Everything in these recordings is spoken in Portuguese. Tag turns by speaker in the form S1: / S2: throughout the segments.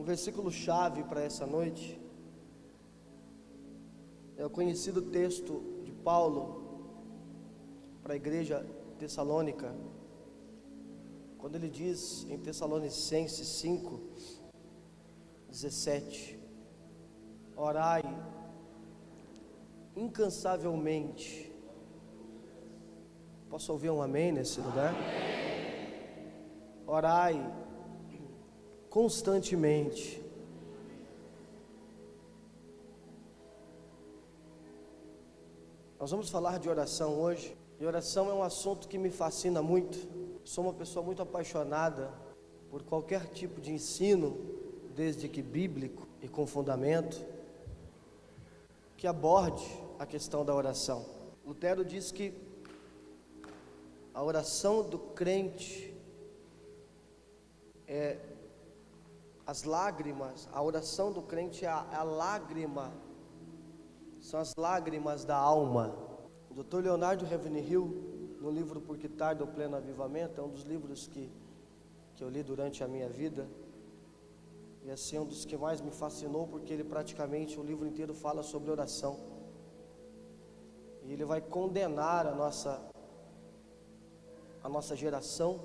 S1: versículo-chave para essa noite é o conhecido texto de Paulo para a igreja tessalônica, quando ele diz em Tessalonicenses 5:17: orai incansavelmente. Posso ouvir um amém nesse lugar? Orai constantemente. Nós vamos falar de oração hoje, e oração é um assunto que me fascina muito. Sou uma pessoa muito apaixonada por qualquer tipo de ensino, desde que bíblico e com fundamento, que aborde a questão da oração. Lutero diz que a oração do crente é as lágrimas, a oração do crente é a lágrima, são as lágrimas da alma. O Dr. Leonardo Ravenhill, no livro Por que Tarda o Pleno Avivamento, é um dos livros que eu li durante a minha vida, e assim é um dos que mais me fascinou, porque ele praticamente, o livro inteiro fala sobre oração, e ele vai condenar a nossa geração,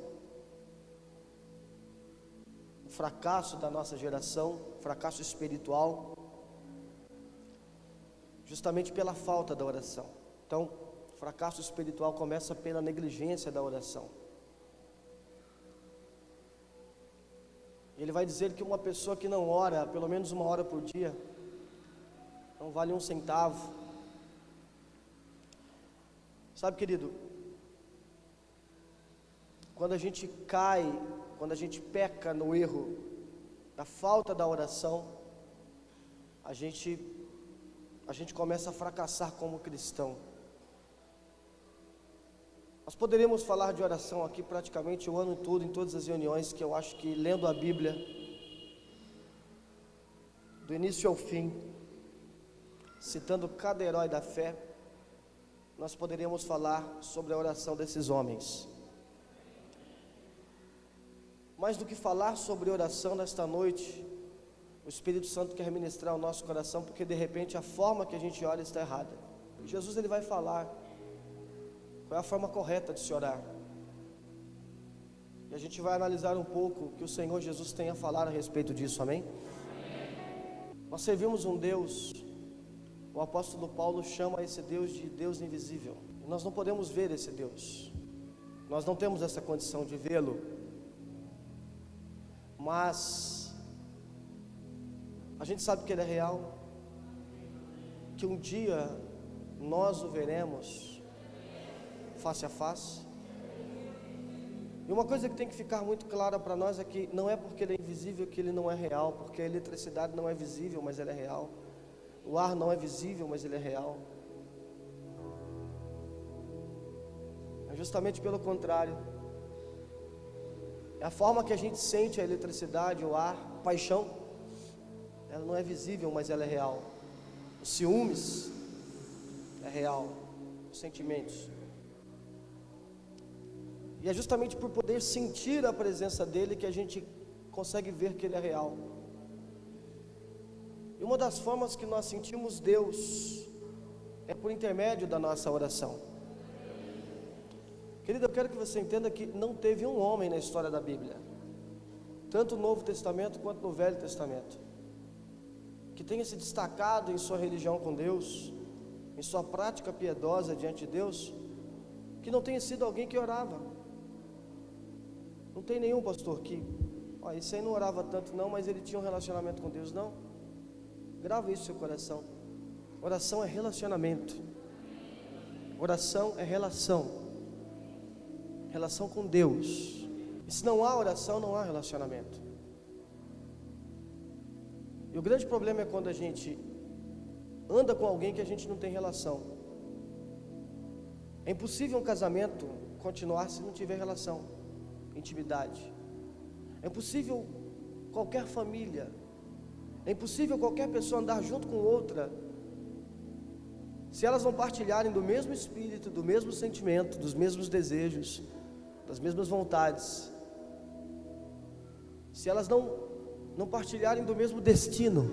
S1: o fracasso da nossa geração, fracasso espiritual, justamente pela falta da oração. Então, o fracasso espiritual começa pela negligência da oração. Ele vai dizer que uma pessoa que não ora, pelo menos 1 hora por dia, não vale 1 centavo. Sabe, querido, quando a gente cai, quando a gente peca no erro da falta da oração, a gente começa a fracassar como cristão. Nós poderíamos falar de oração aqui praticamente o ano todo, em todas as reuniões, que eu acho que, lendo a Bíblia, do início ao fim, citando cada herói da fé, nós poderíamos falar sobre a oração desses homens. Mais do que falar sobre oração nesta noite, o Espírito Santo quer ministrar o nosso coração, porque de repente a forma que a gente ora está errada. Jesus, ele vai falar qual é a forma correta de se orar, e a gente vai analisar um pouco o que o Senhor Jesus tem a falar a respeito disso, amém? Nós servimos um Deus, o apóstolo Paulo chama esse Deus de Deus invisível, e nós não podemos ver esse Deus, nós não temos essa condição de vê-lo, mas a gente sabe que Ele é real, que um dia nós o veremos face a face. E uma coisa que tem que ficar muito clara para nós é que não é porque Ele é invisível que Ele não é real, porque a eletricidade não é visível, mas ela é real. O ar não é visível, mas ele é real. É justamente pelo contrário. É a forma que a gente sente a eletricidade, o ar, a paixão, ela não é visível, mas ela é real. Os ciúmes é real, os sentimentos. E é justamente por poder sentir a presença dele que a gente consegue ver que ele é real. E uma das formas que nós sentimos Deus é por intermédio da nossa oração. Querido, eu quero que você entenda que não teve um homem na história da Bíblia, tanto no Novo Testamento quanto no Velho Testamento, que tenha se destacado em sua religião com Deus, em sua prática piedosa diante de Deus, que não tenha sido alguém que orava. Não tem nenhum pastor que, esse aí não orava tanto não, mas ele tinha um relacionamento com Deus, não. Grava isso no seu coração. Oração é relacionamento. Oração é relação. Relação com Deus. E se não há oração, não há relacionamento. E o grande problema é quando a gente anda com alguém que a gente não tem relação. É impossível um casamento continuar se não tiver relação, intimidade. É impossível qualquer família, é impossível qualquer pessoa andar junto com outra se elas não partilharem do mesmo espírito, do mesmo sentimento, dos mesmos desejos, das mesmas vontades. Se elas não não partilharem do mesmo destino.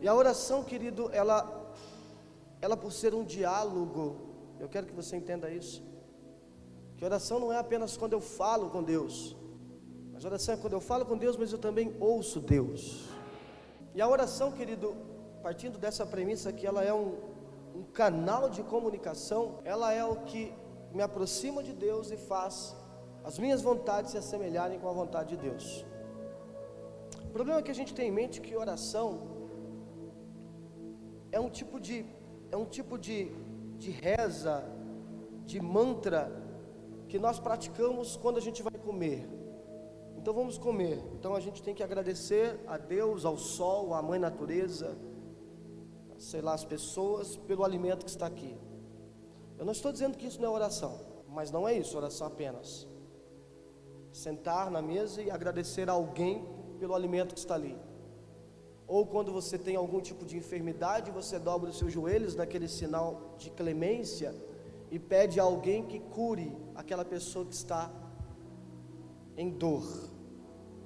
S1: E a oração, querido, ela por ser um diálogo, eu quero que você entenda isso, que oração não é apenas quando eu falo com Deus, mas oração é quando eu falo com Deus, mas eu também ouço Deus. E a oração, querido, partindo dessa premissa que ela é um canal de comunicação, ela é o que me aproxima de Deus e faz as minhas vontades se assemelharem com a vontade de Deus. O problema é que a gente tem em mente que oração é um tipo de reza, de mantra que nós praticamos quando a gente vai comer. Então vamos comer, então a gente tem que agradecer a Deus, ao sol, à mãe natureza, sei lá, as pessoas, pelo alimento que está aqui. Eu não estou dizendo que isso não é oração, mas não é isso, oração apenas. Sentar na mesa e agradecer a alguém pelo alimento que está ali. Ou quando você tem algum tipo de enfermidade, você dobra os seus joelhos naquele sinal de clemência e pede a alguém que cure aquela pessoa que está em dor.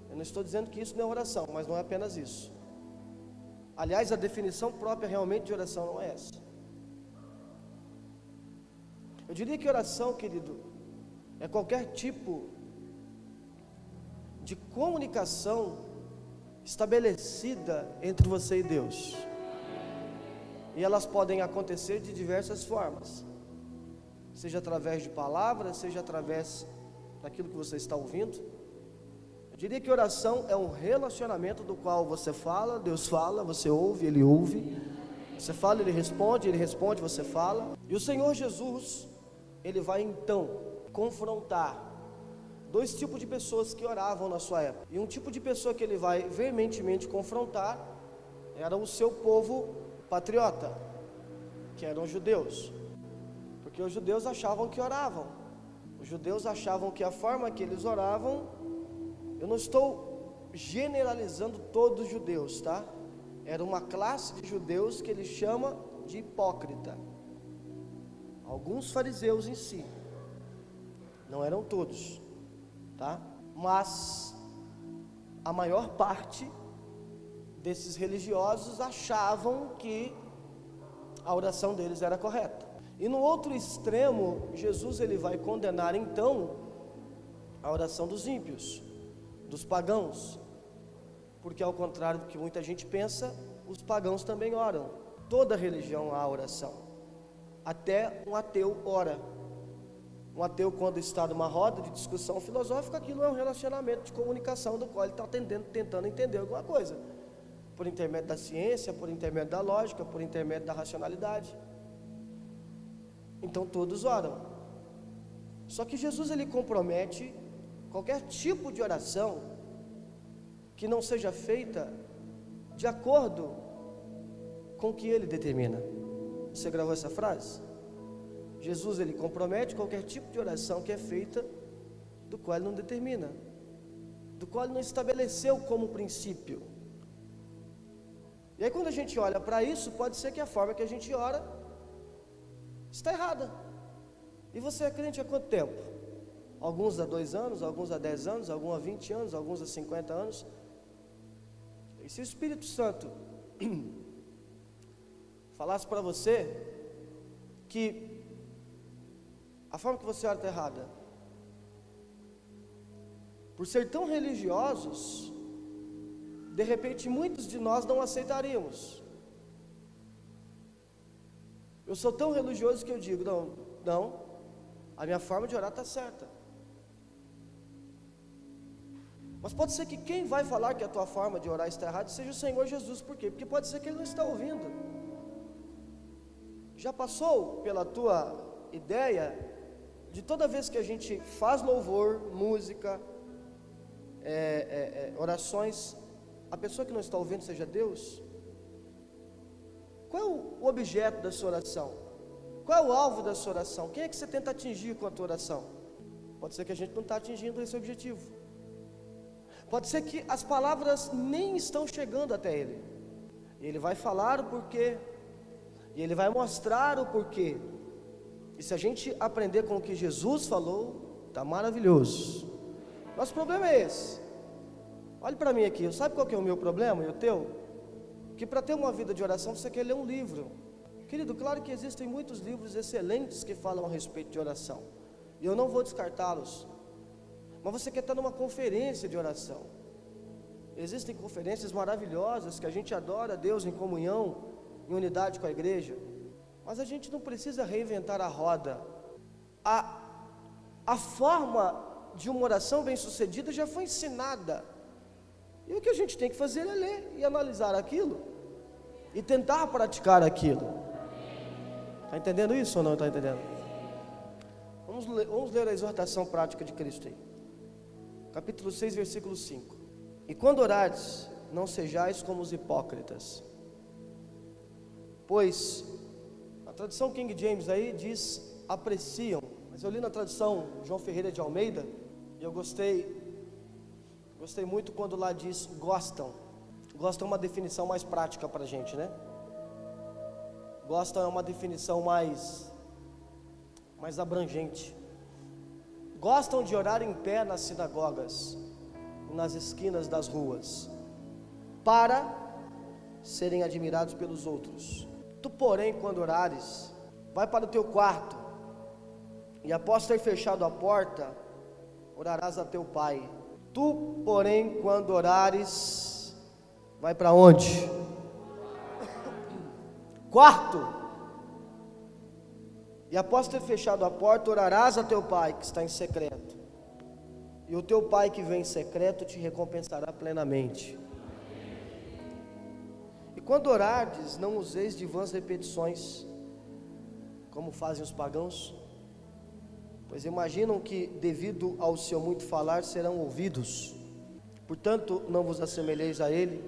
S1: Eu não estou dizendo que isso não é oração, mas não é apenas isso. Aliás, a definição própria realmente de oração não é essa. Eu diria que oração, querido, é qualquer tipo de comunicação estabelecida entre você e Deus. E elas podem acontecer de diversas formas, seja através de palavras, seja através daquilo que você está ouvindo. Eu diria que oração é um relacionamento do qual você fala, Deus fala, você ouve, Ele ouve, você fala, Ele responde, você fala. E o Senhor Jesus, Ele vai então confrontar dois tipos de pessoas que oravam na sua época. E um tipo de pessoa que Ele vai veementemente confrontar era o seu povo patriota, que eram os judeus. Porque os judeus achavam que oravam. Os judeus achavam que a forma que eles oravam, eu não estou generalizando todos os judeus, tá? Era uma classe de judeus que ele chama de hipócrita. Alguns fariseus em si, não eram todos, tá? Mas a maior parte desses religiosos achavam que a oração deles era correta. E no outro extremo, Jesus ele vai condenar então a oração dos ímpios, dos pagãos, porque ao contrário do que muita gente pensa, os pagãos também oram. Toda religião há oração, até um ateu ora. Um ateu, quando está numa roda de discussão filosófica, aquilo é um relacionamento de comunicação do qual ele está tentando entender alguma coisa, por intermédio da ciência, por intermédio da lógica, por intermédio da racionalidade. Então todos oram. Só que Jesus ele compromete qualquer tipo de oração que não seja feita de acordo com o que ele determina. Você gravou essa frase? Jesus ele compromete qualquer tipo de oração que é feita do qual ele não determina, do qual ele não estabeleceu como princípio. E aí quando a gente olha para isso, pode ser que a forma que a gente ora está errada. E você é crente há quanto tempo? Alguns há 2 anos, alguns há 10 anos, alguns há 20 anos, alguns há 50 anos. E se o Espírito Santo falasse para você que a forma que você ora está errada, por ser tão religiosos, de repente muitos de nós não aceitaríamos. Eu sou tão religioso que eu digo, não, a minha forma de orar está certa. Mas pode ser que quem vai falar que a tua forma de orar está errada seja o Senhor Jesus. Por quê? Porque pode ser que Ele não está ouvindo. Já passou pela tua ideia de toda vez que a gente faz louvor, música, orações, a pessoa que não está ouvindo seja Deus? Qual é o objeto da sua oração? Qual é o alvo da sua oração? Quem é que você tenta atingir com a tua oração? Pode ser que a gente não está atingindo esse objetivo. Pode ser que as palavras nem estão chegando até Ele. E Ele vai falar o porquê. E Ele vai mostrar o porquê. E se a gente aprender com o que Jesus falou, está maravilhoso. Nosso problema é esse. Olhe para mim aqui, sabe qual que é o meu problema e o teu? Que para ter uma vida de oração você quer ler um livro. Querido, claro que existem muitos livros excelentes que falam a respeito de oração, e eu não vou descartá-los, mas você quer estar numa conferência de oração. Existem conferências maravilhosas que a gente adora a Deus em comunhão, em unidade com a igreja, mas a gente não precisa reinventar a roda. A forma de uma oração bem sucedida já foi ensinada, e o que a gente tem que fazer é ler e analisar aquilo e tentar praticar aquilo. Está entendendo isso ou não está entendendo? Vamos ler a exortação prática de Cristo aí. Capítulo 6, versículo 5. E quando orares, não sejais como os hipócritas, pois a tradução King James aí diz apreciam, mas eu li na tradução João Ferreira de Almeida, e eu gostei muito quando lá diz gostam. Gostam é uma definição mais prática para a gente, né? Gostam é uma definição mais abrangente. Gostam de orar em pé nas sinagogas, nas esquinas das ruas, para serem admirados pelos outros. Tu, porém, quando orares, vai para o teu quarto, e após ter fechado a porta, orarás a teu pai. Tu, porém, quando orares, vai para onde? Quarto. E após ter fechado a porta, orarás a teu pai que está em secreto, e o teu pai que vem em secreto te recompensará plenamente. E quando orardes, não useis de vãs repetições, como fazem os pagãos, pois imaginam que, devido ao seu muito falar, serão ouvidos. Portanto, não vos assemelheis a ele,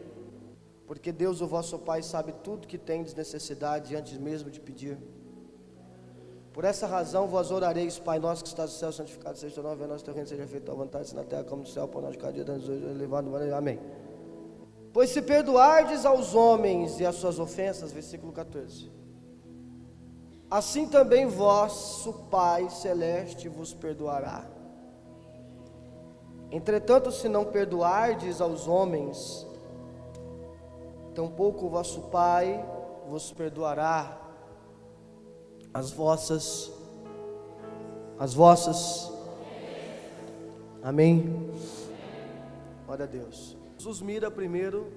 S1: porque Deus, o vosso Pai, sabe tudo que tendes necessidade antes mesmo de pedir. Por essa razão vós orareis: Pai nosso que estás no céu, santificado seja o teu nome, venha a nosso teu reino, seja feita a tua vontade, assim na terra como no céu, pão nosso de cada dia, dá-nos hoje, elevado, amém. Pois se perdoardes aos homens e as suas ofensas, versículo 14, assim também vosso Pai celeste vos perdoará. Entretanto, se não perdoardes aos homens, tampouco o vosso Pai vos perdoará as vossas, amém? Glória a Deus. Jesus mira primeiro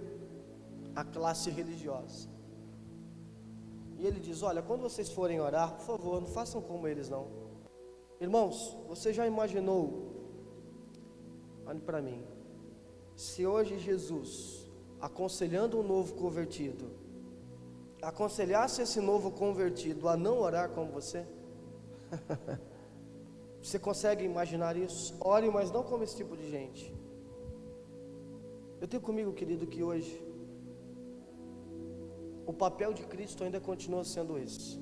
S1: a classe religiosa, e ele diz: olha, quando vocês forem orar, por favor, não façam como eles não. Irmãos, você já imaginou, olhe para mim, se hoje Jesus, aconselhando um novo convertido, aconselhasse esse novo convertido a não orar como você? Você consegue imaginar isso? Ore, mas não como esse tipo de gente. Eu tenho comigo, querido, que hoje o papel de Cristo ainda continua sendo esse,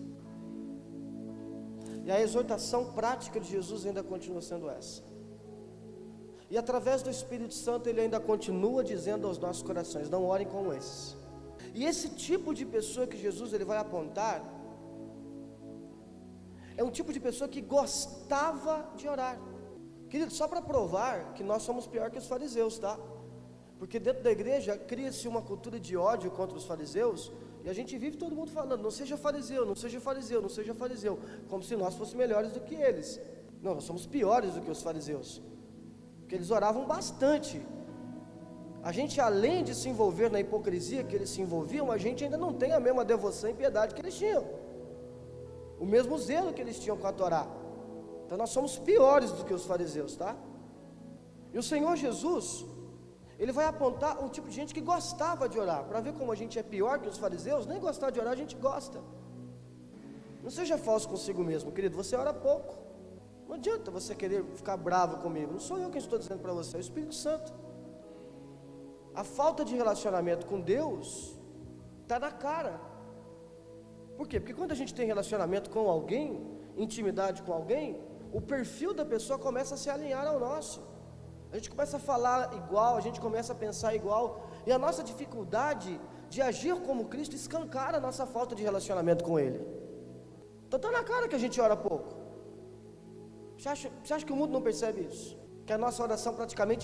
S1: e a exortação prática de Jesus ainda continua sendo essa, e através do Espírito Santo Ele ainda continua dizendo aos nossos corações: não orem como esses. E esse tipo de pessoa que Jesus ele vai apontar é um tipo de pessoa que gostava de orar. Querido, só para provar que nós somos pior que os fariseus, tá? Porque dentro da igreja cria-se uma cultura de ódio contra os fariseus, e a gente vive todo mundo falando: não seja fariseu, não seja fariseu, não seja fariseu, como se nós fôssemos melhores do que eles. Não, nós somos piores do que os fariseus, porque eles oravam bastante. A gente, além de se envolver na hipocrisia que eles se envolviam, a gente ainda não tem a mesma devoção e piedade que eles tinham, o mesmo zelo que eles tinham com a Torá. Então nós somos piores do que os fariseus, tá? E o Senhor Jesus, Ele vai apontar um tipo de gente que gostava de orar, para ver como a gente é pior que os fariseus. Nem gostar de orar a gente gosta. Não seja falso consigo mesmo, querido, você ora pouco. Não adianta você querer ficar bravo comigo, não sou eu quem estou dizendo para você, é o Espírito Santo. A falta de relacionamento com Deus está na cara. Por quê? Porque quando a gente tem relacionamento com alguém, intimidade com alguém, o perfil da pessoa começa a se alinhar ao nosso. A gente começa a falar igual, a gente começa a pensar igual, e a nossa dificuldade de agir como Cristo escancara a nossa falta de relacionamento com Ele. Então está na cara que a gente ora pouco. Você acha que o mundo não percebe isso? Que que a nossa oração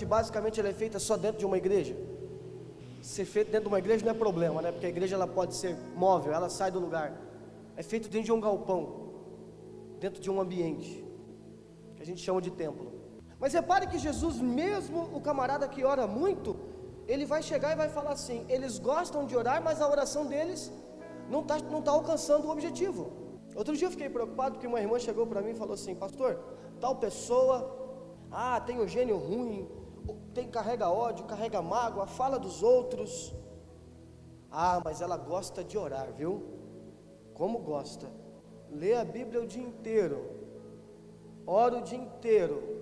S1: basicamente ela é feita só dentro de uma igreja. Ser feito dentro de uma igreja não é problema, né? Porque a igreja ela pode ser móvel, ela sai do lugar. É feito dentro de um galpão, dentro de um ambiente, que a gente chama de templo. Mas repare que Jesus, mesmo o camarada que ora muito, ele vai chegar e vai falar assim: eles gostam de orar, mas a oração deles não tá alcançando o objetivo. Outro dia eu fiquei preocupado porque uma irmã chegou para mim e falou assim: pastor, tal pessoa, tem o gênio ruim, carrega ódio, carrega mágoa, fala dos outros. Mas ela gosta de orar, viu? Como gosta? Lê a Bíblia o dia inteiro, ora o dia inteiro.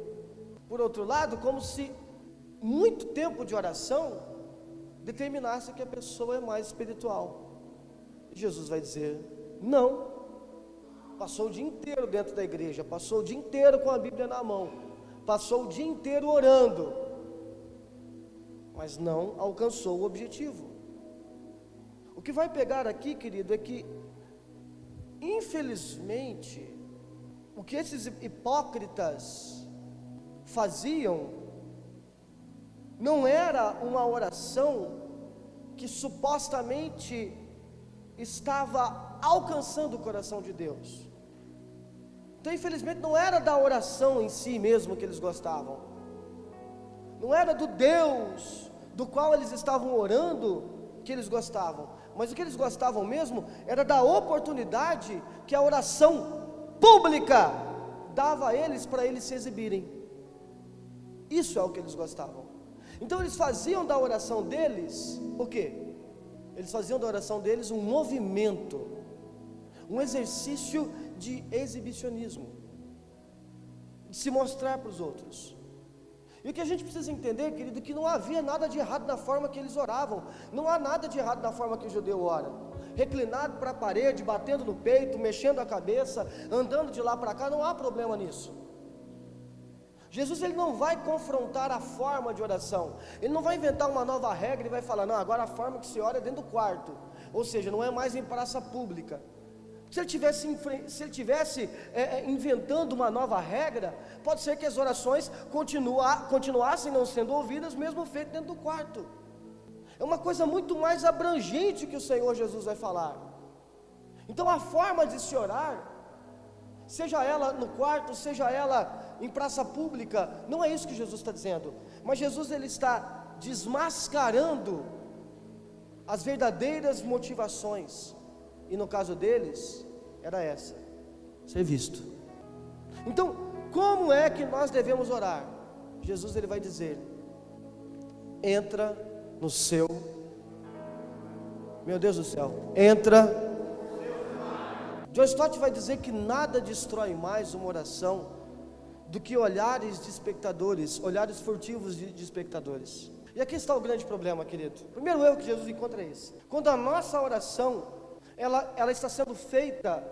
S1: Por outro lado, como se muito tempo de oração determinasse que a pessoa é mais espiritual. E Jesus vai dizer: não. Passou o dia inteiro dentro da igreja, passou o dia inteiro com a Bíblia na mão, passou o dia inteiro orando, mas não alcançou o objetivo. O que vai pegar aqui, querido, é que, infelizmente, o que esses hipócritas faziam não era uma oração que supostamente estava alcançando o coração de Deus. Então, infelizmente, não era da oração em si mesmo que eles gostavam, não era do Deus do qual eles estavam orando que eles gostavam, mas o que eles gostavam mesmo era da oportunidade que a oração pública dava a eles para eles se exibirem. Isso é o que eles gostavam. Então eles faziam da oração deles o quê? Eles faziam da oração deles um movimento, um exercício de exibicionismo, de se mostrar para os outros. E o que a gente precisa entender, querido, que não havia nada de errado na forma que eles oravam. Não há nada de errado na forma que o judeu ora, reclinado para a parede, batendo no peito, mexendo a cabeça, andando de lá para cá. Não há problema nisso. Jesus ele não vai confrontar a forma de oração, ele não vai inventar uma nova regra e vai falar: não, agora a forma que se ora é dentro do quarto, ou seja, não é mais em praça pública. Se ele tivesse inventando uma nova regra, pode ser que as orações continuassem não sendo ouvidas, mesmo feito dentro do quarto. É uma coisa muito mais abrangente que o Senhor Jesus vai falar. Então a forma de se orar, seja ela no quarto, seja ela em praça pública, não é isso que Jesus está dizendo. Mas Jesus ele está desmascarando as verdadeiras motivações. E no caso deles, era essa: ser visto. Então, como é que nós devemos orar? Jesus ele vai dizer: entra no seu, meu Deus do céu, entra. John Stott vai dizer que nada destrói mais uma oração do que olhares de espectadores, olhares furtivos de espectadores. E aqui está o grande problema, querido. O primeiro erro que Jesus encontra é esse: quando a nossa oração ela está sendo feita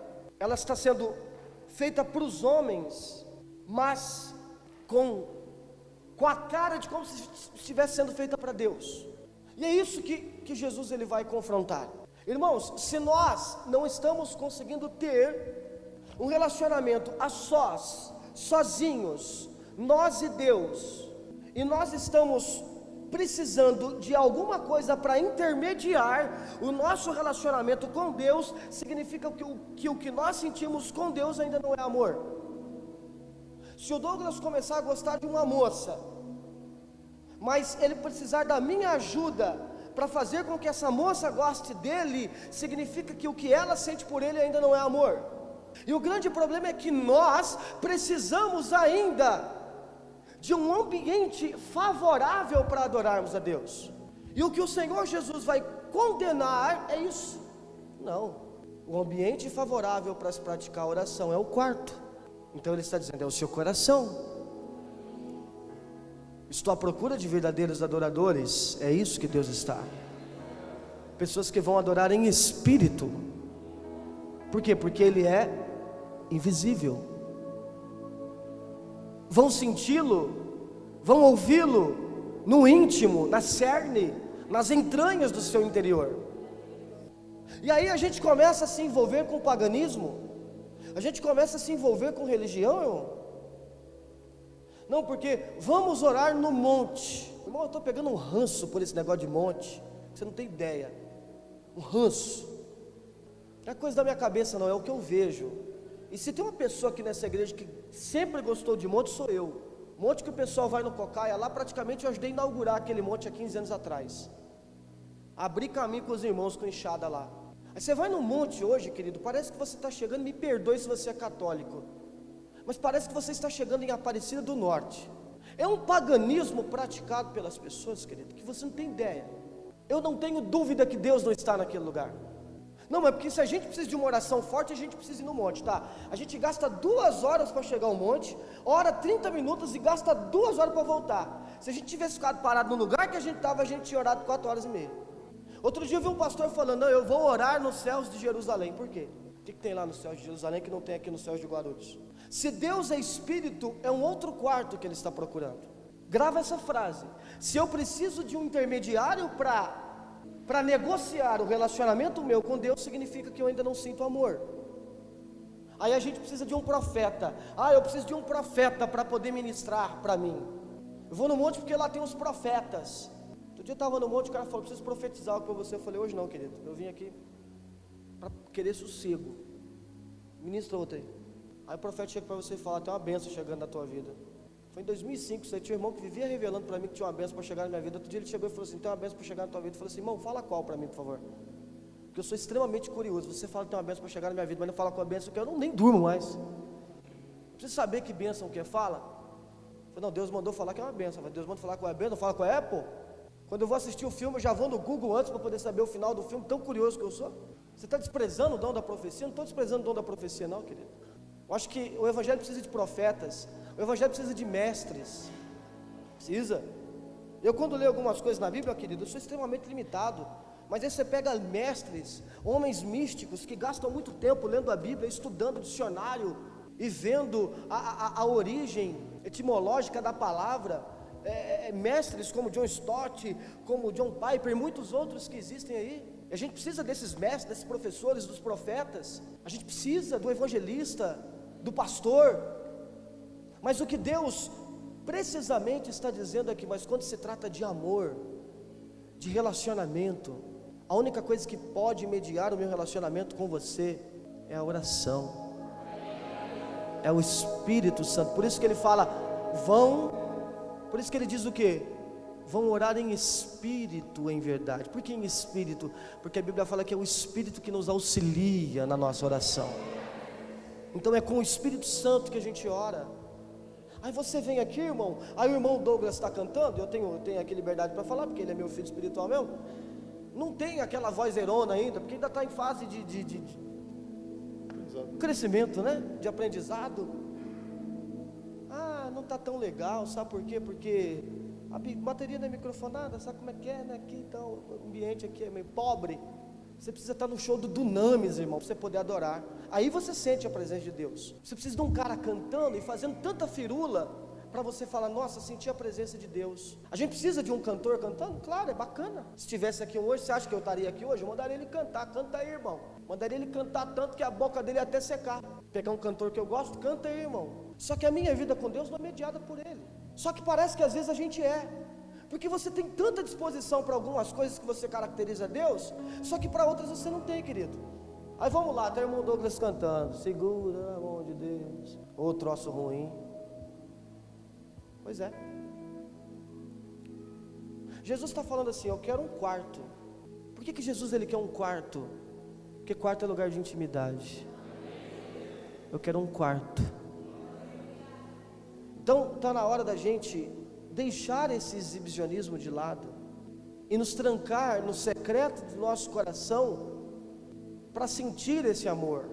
S1: para os homens, mas com a cara de como se estivesse sendo feita para Deus. E é isso que Jesus ele vai confrontar. Irmãos, se nós não estamos conseguindo ter um relacionamento a sós, sozinhos, nós e Deus, e nós estamos precisando de alguma coisa para intermediar o nosso relacionamento com Deus, significa que o que nós sentimos com Deus ainda não é amor. Se o Douglas começar a gostar de uma moça, mas ele precisar da minha ajuda para fazer com que essa moça goste dele, significa que o que ela sente por ele ainda não é amor. E o grande problema é que nós precisamos ainda de um ambiente favorável para adorarmos a Deus. E o que o Senhor Jesus vai condenar é isso. Não, o ambiente favorável para se praticar a oração é o quarto. Então ele está dizendo: é o seu coração. Estou à procura de verdadeiros adoradores. É isso que Deus está. Pessoas que vão adorar em espírito. Por quê? Porque Ele é invisível. Vão senti-lo, vão ouvi-lo no íntimo, na cerne, nas entranhas do seu interior. E aí a gente começa a se envolver com o paganismo, a gente começa a se envolver com religião, irmão. Não, porque vamos orar no monte. Irmão, eu estou pegando um ranço por esse negócio de monte. Você não tem ideia. Um ranço. Não é coisa da minha cabeça não, é o que eu vejo. E se tem uma pessoa aqui nessa igreja que sempre gostou de monte, sou eu. Monte que o pessoal vai no Cocaia, lá praticamente eu ajudei a inaugurar aquele monte há 15 anos atrás. Abri caminho com os irmãos com enxada lá. Aí você vai no monte hoje, querido, parece que você está chegando, me perdoe se você é católico, mas parece que você está chegando em Aparecida do Norte. É um paganismo praticado pelas pessoas, querido, que você não tem ideia. Eu não tenho dúvida que Deus não está naquele lugar. Não, mas porque se a gente precisa de uma oração forte, a gente precisa ir no monte, tá? A gente gasta 2 horas para chegar ao monte, ora 30 minutos e gasta 2 horas para voltar. Se a gente tivesse ficado parado no lugar que a gente estava, a gente tinha orado 4 horas e meia. Outro dia eu vi um pastor falando, não, eu vou orar nos céus de Jerusalém. Por quê? O que tem lá nos céus de Jerusalém que não tem aqui nos céus de Guarulhos? Se Deus é Espírito, é um outro quarto que Ele está procurando. Grava essa frase. Se eu preciso de um intermediário para negociar o relacionamento meu com Deus, significa que eu ainda não sinto amor. Aí a gente precisa de um profeta. Eu preciso de um profeta para poder ministrar para mim. Eu vou no monte porque lá tem os profetas. Outro dia eu estava no monte, o cara falou, preciso profetizar algo para você. Eu falei, hoje não, querido, eu vim aqui para querer sossego. Ministra outra aí. Aí o profeta chega para você e fala, tem uma bênção chegando na tua vida. Foi em 2005, você tinha um irmão que vivia revelando para mim que tinha uma bênção para chegar na minha vida. Outro dia ele chegou e falou assim, tem uma bênção para chegar na tua vida. Eu falei assim, irmão, fala qual para mim, por favor. Porque eu sou extremamente curioso. Você fala que tem uma bênção para chegar na minha vida, mas não fala qual a bênção que eu não nem durmo mais. Preciso saber que bênção que é, fala. Eu falei, não, Deus mandou falar que é uma bênção. Deus mandou falar qual é a bênção, fala qual é, pô. Quando eu vou assistir o filme, eu já vou no Google antes para poder saber o final do filme, tão curioso que eu sou. Você está desprezando o dom da profecia? Não estou desprezando o dom da profecia não, querido. Eu acho que o evangelho precisa de profetas, o evangelho precisa de mestres. Precisa. Eu quando leio algumas coisas na Bíblia, querido, eu sou extremamente limitado. Mas aí você pega mestres, homens místicos que gastam muito tempo lendo a Bíblia, estudando o dicionário e vendo a origem etimológica da palavra. Mestres como John Stott, como John Piper e muitos outros que existem aí. A gente precisa desses mestres, desses professores, dos profetas. A gente precisa do evangelista, do pastor. Mas o que Deus precisamente está dizendo aqui, mas quando se trata de amor, de relacionamento, a única coisa que pode mediar o meu relacionamento com você é a oração, é o Espírito Santo. Por isso que ele fala, por isso que ele diz o quê? Vão orar em espírito, em verdade. Por que em espírito? Porque a Bíblia fala que é o Espírito que nos auxilia na nossa oração. Então é com o Espírito Santo que a gente ora. Aí você vem aqui, irmão, aí o irmão Douglas está cantando, eu tenho aqui liberdade para falar, porque ele é meu filho espiritual mesmo. Não tem aquela voz erona ainda, porque ainda está em fase de crescimento, né? De aprendizado. Não está tão legal, sabe por quê? Porque a bateria não é microfonada, sabe como é que é, né? Aqui então, o ambiente aqui é meio pobre. Você precisa estar no show do Dunamis, irmão, para você poder adorar. Aí você sente a presença de Deus. Você precisa de um cara cantando e fazendo tanta firula para você falar, nossa, senti a presença de Deus. A gente precisa de um cantor cantando? Claro, é bacana. Se estivesse aqui hoje, você acha que eu estaria aqui hoje? Eu mandaria ele cantar, canta aí, irmão. Mandaria ele cantar tanto que a boca dele ia até secar. Pegar um cantor que eu gosto, canta aí, irmão. Só que a minha vida com Deus não é mediada por ele. Só que parece que às vezes a gente porque você tem tanta disposição para algumas coisas que você caracteriza Deus, só que para outras você não tem, querido. Aí vamos lá, tem o irmão Douglas cantando, segura a mão de Deus, ô troço ruim. Pois é. Jesus está falando assim, eu quero um quarto. Por que Jesus ele quer um quarto? Porque quarto é lugar de intimidade. Eu quero um quarto. Então está na hora da gente deixar esse exibicionismo de lado e nos trancar no secreto do nosso coração para sentir esse amor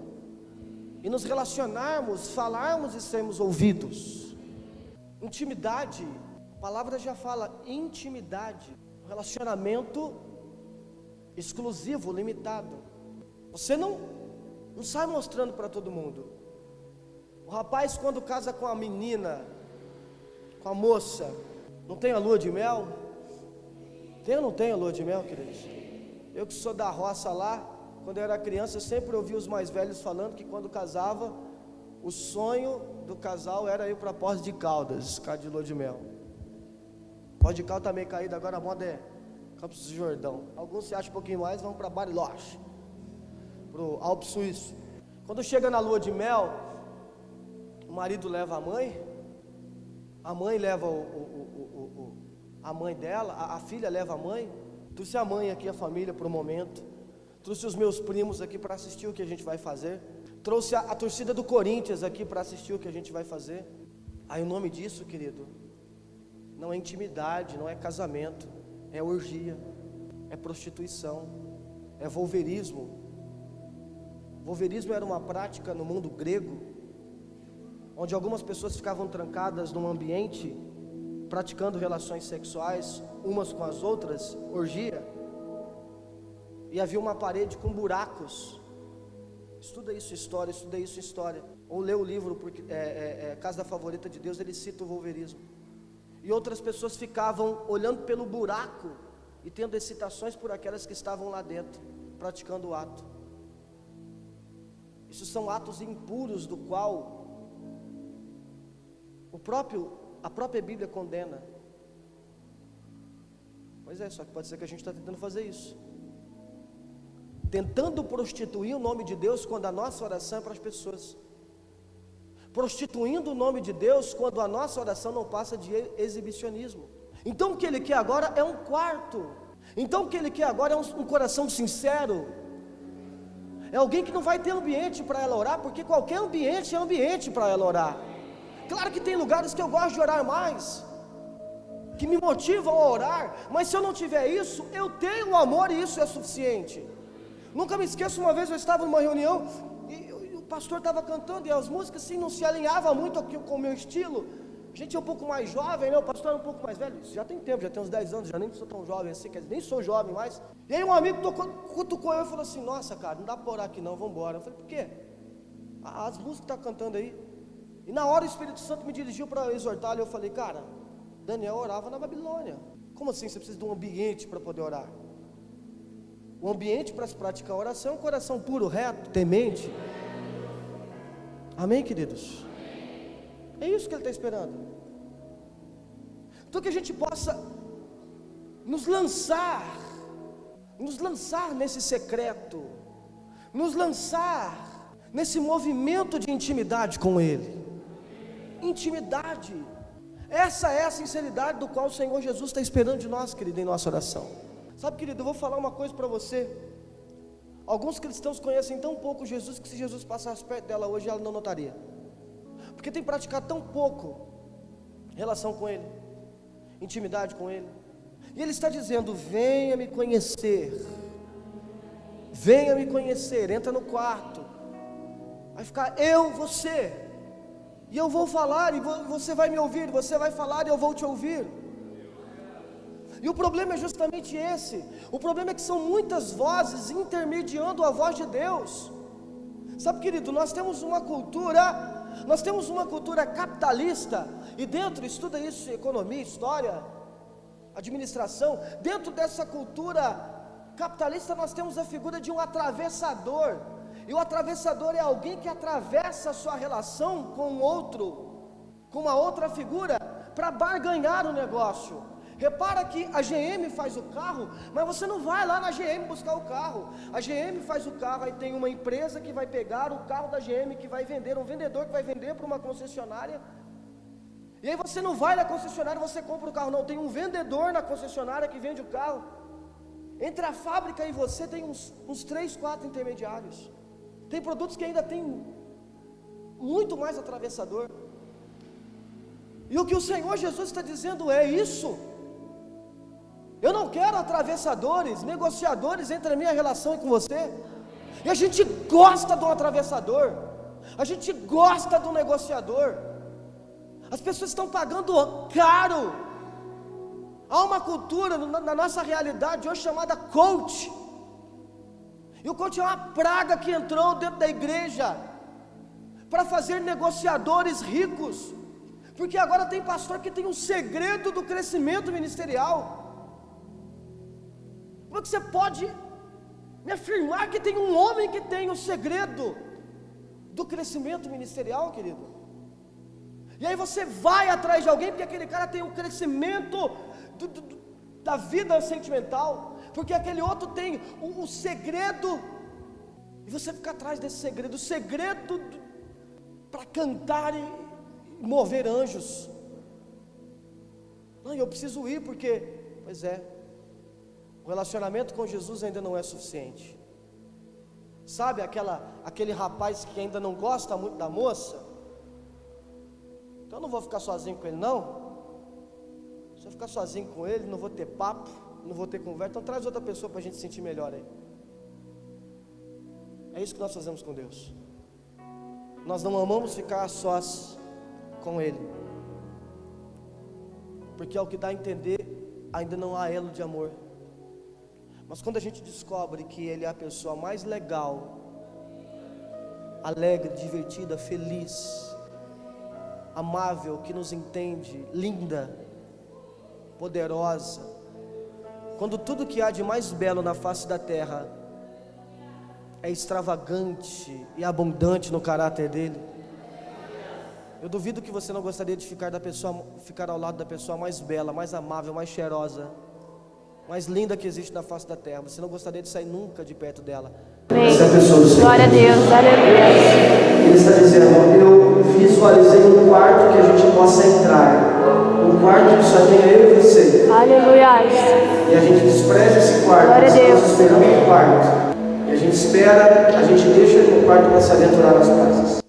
S1: e nos relacionarmos, falarmos e sermos ouvidos. Intimidade, a palavra já fala intimidade, um relacionamento exclusivo, limitado. Você não sai mostrando para todo mundo. O rapaz quando casa com a menina, com a moça, não tem a lua de mel? Tem ou não tem a lua de mel, queridos? Eu que sou da roça lá, quando eu era criança, eu sempre ouvi os mais velhos falando que quando casava, O sonho do casal era ir para Poços de Caldas, casa de lua de mel. Poços de Caldas está meio caído, agora a moda é Campos do Jordão. Alguns se acham um pouquinho mais, vão para Bariloche, para o Alpe Suíço. Quando chega na lua de mel, o marido leva a mãe leva a mãe dela, a filha leva a mãe. Trouxe a mãe aqui, a família, para o momento. Trouxe os meus primos aqui para assistir o que a gente vai fazer. Trouxe a torcida do Corinthians aqui para assistir o que a gente vai fazer. Aí o nome disso, querido, não é intimidade, não é casamento, é orgia, é prostituição, é volverismo. Volverismo era uma prática no mundo grego, onde algumas pessoas ficavam trancadas num ambiente, praticando relações sexuais umas com as outras, orgia, e havia uma parede com buracos. Estuda isso história, ou lê o livro, porque Casa da Favorita de Deus, ele cita o volverismo. E outras pessoas ficavam olhando pelo buraco e tendo excitações por aquelas que estavam lá dentro, praticando o ato. Isso são atos impuros, do qual a própria Bíblia condena. Pois é, só que pode ser que a gente está tentando fazer isso, tentando prostituir o nome de Deus, quando a nossa oração é para as pessoas, prostituindo o nome de Deus, quando a nossa oração não passa de exibicionismo. Então o que Ele quer agora é um quarto, então o que Ele quer agora é um coração sincero, é alguém que não vai ter ambiente para ela orar, porque qualquer ambiente é ambiente para ela orar. Claro que tem lugares que eu gosto de orar mais, que me motivam a orar, mas se eu não tiver isso, eu tenho o amor e isso é suficiente. Nunca me esqueço, uma vez eu estava numa reunião e o pastor estava cantando, e as músicas assim não se alinhavam muito com o meu estilo. A gente é um pouco mais jovem, né? O pastor era um pouco mais velho, isso já tem tempo, já tem uns 10 anos, já nem sou tão jovem assim, quer dizer, nem sou jovem mais. E aí um amigo cutucou eu e falou assim: nossa, cara, não dá para orar aqui não, vamos embora. Eu falei: por quê? As músicas que estão cantando aí. E na hora o Espírito Santo me dirigiu para exortá-lo, e eu falei: cara, Daniel orava na Babilônia. Como assim você precisa de um ambiente para poder orar? O ambiente para se praticar a oração é um coração puro, reto, temente. Amém, queridos? É isso que Ele está esperando. Então que a gente possa nos lançar nesse secreto, nos lançar nesse movimento de intimidade com Ele. Intimidade, essa é a sinceridade do qual o Senhor Jesus está esperando de nós, querido, em nossa oração. Sabe, querido, eu vou falar uma coisa para você. Alguns cristãos conhecem tão pouco Jesus, que se Jesus passasse perto dela hoje, ela não notaria, porque tem praticado tão pouco relação com Ele, intimidade com Ele. E Ele está dizendo: venha me conhecer, entra no quarto, vai ficar eu, você, e eu vou falar, e você vai me ouvir, você vai falar e eu vou te ouvir. E o problema é justamente esse. O problema é que são muitas vozes intermediando a voz de Deus. Sabe, querido, nós temos uma cultura capitalista, e dentro, estuda isso, economia, história, administração. Dentro dessa cultura capitalista nós temos a figura de um atravessador. E o atravessador é alguém que atravessa a sua relação com uma outra figura, para barganhar o negócio. Repara que a GM faz o carro, mas você não vai lá na GM buscar o carro. A GM faz o carro, aí tem uma empresa que vai pegar o carro da GM, que vai vender, um vendedor que vai vender para uma concessionária. E aí você não vai na concessionária, você compra o carro, não, tem um vendedor na concessionária que vende o carro. Entre a fábrica e você tem uns 3, 4 intermediários. Tem produtos que ainda tem muito mais atravessador. E o que o Senhor Jesus está dizendo é isso. Eu não quero atravessadores, negociadores entre a minha relação e com você. E a gente gosta do atravessador, a gente gosta do negociador. As pessoas estão pagando caro. Há uma cultura na nossa realidade hoje chamada coach. E o coach é uma praga que entrou dentro da igreja para fazer negociadores ricos. Porque agora tem pastor que tem um segredo do crescimento ministerial. Como é que você pode me afirmar que tem um homem que tem o segredo do crescimento ministerial, querido. E aí você vai atrás de alguém, porque aquele cara tem um crescimento da vida sentimental, porque aquele outro tem o segredo, e você fica atrás desse segredo, o segredo para cantar e mover anjos. Não, eu preciso ir porque, pois é, o relacionamento com Jesus ainda não é suficiente. Sabe aquele rapaz que ainda não gosta muito da moça? Então eu não vou ficar sozinho com ele não. Se eu ficar sozinho com ele, não vou ter papo, não vou ter conversa. Então traz outra pessoa para a gente se sentir melhor aí. É isso que nós fazemos com Deus. Nós não amamos ficar sós com Ele, porque ao que dá a entender, ainda não há elo de amor. Mas quando a gente descobre que Ele é a pessoa mais legal, alegre, divertida, feliz, amável, que nos entende, linda, poderosa, quando tudo que há de mais belo na face da terra é extravagante e abundante no caráter dele, eu duvido que você não gostaria de ficar ao lado da pessoa mais bela, mais amável, mais cheirosa, mais linda que existe na face da terra. Você não gostaria de sair nunca de perto dela.
S2: Essa é a pessoa do Senhor. Glória a Deus, aleluia.
S1: Ele está dizendo: eu visualizei um quarto que a gente possa entrar, um quarto que só tenha eu e você.
S2: Aleluia.
S1: E a gente despreza esse quarto.
S2: Glória a Deus.
S1: Nós esperamos no quarto. E a gente espera, a gente deixa ele no quarto para se aventurar nas praças.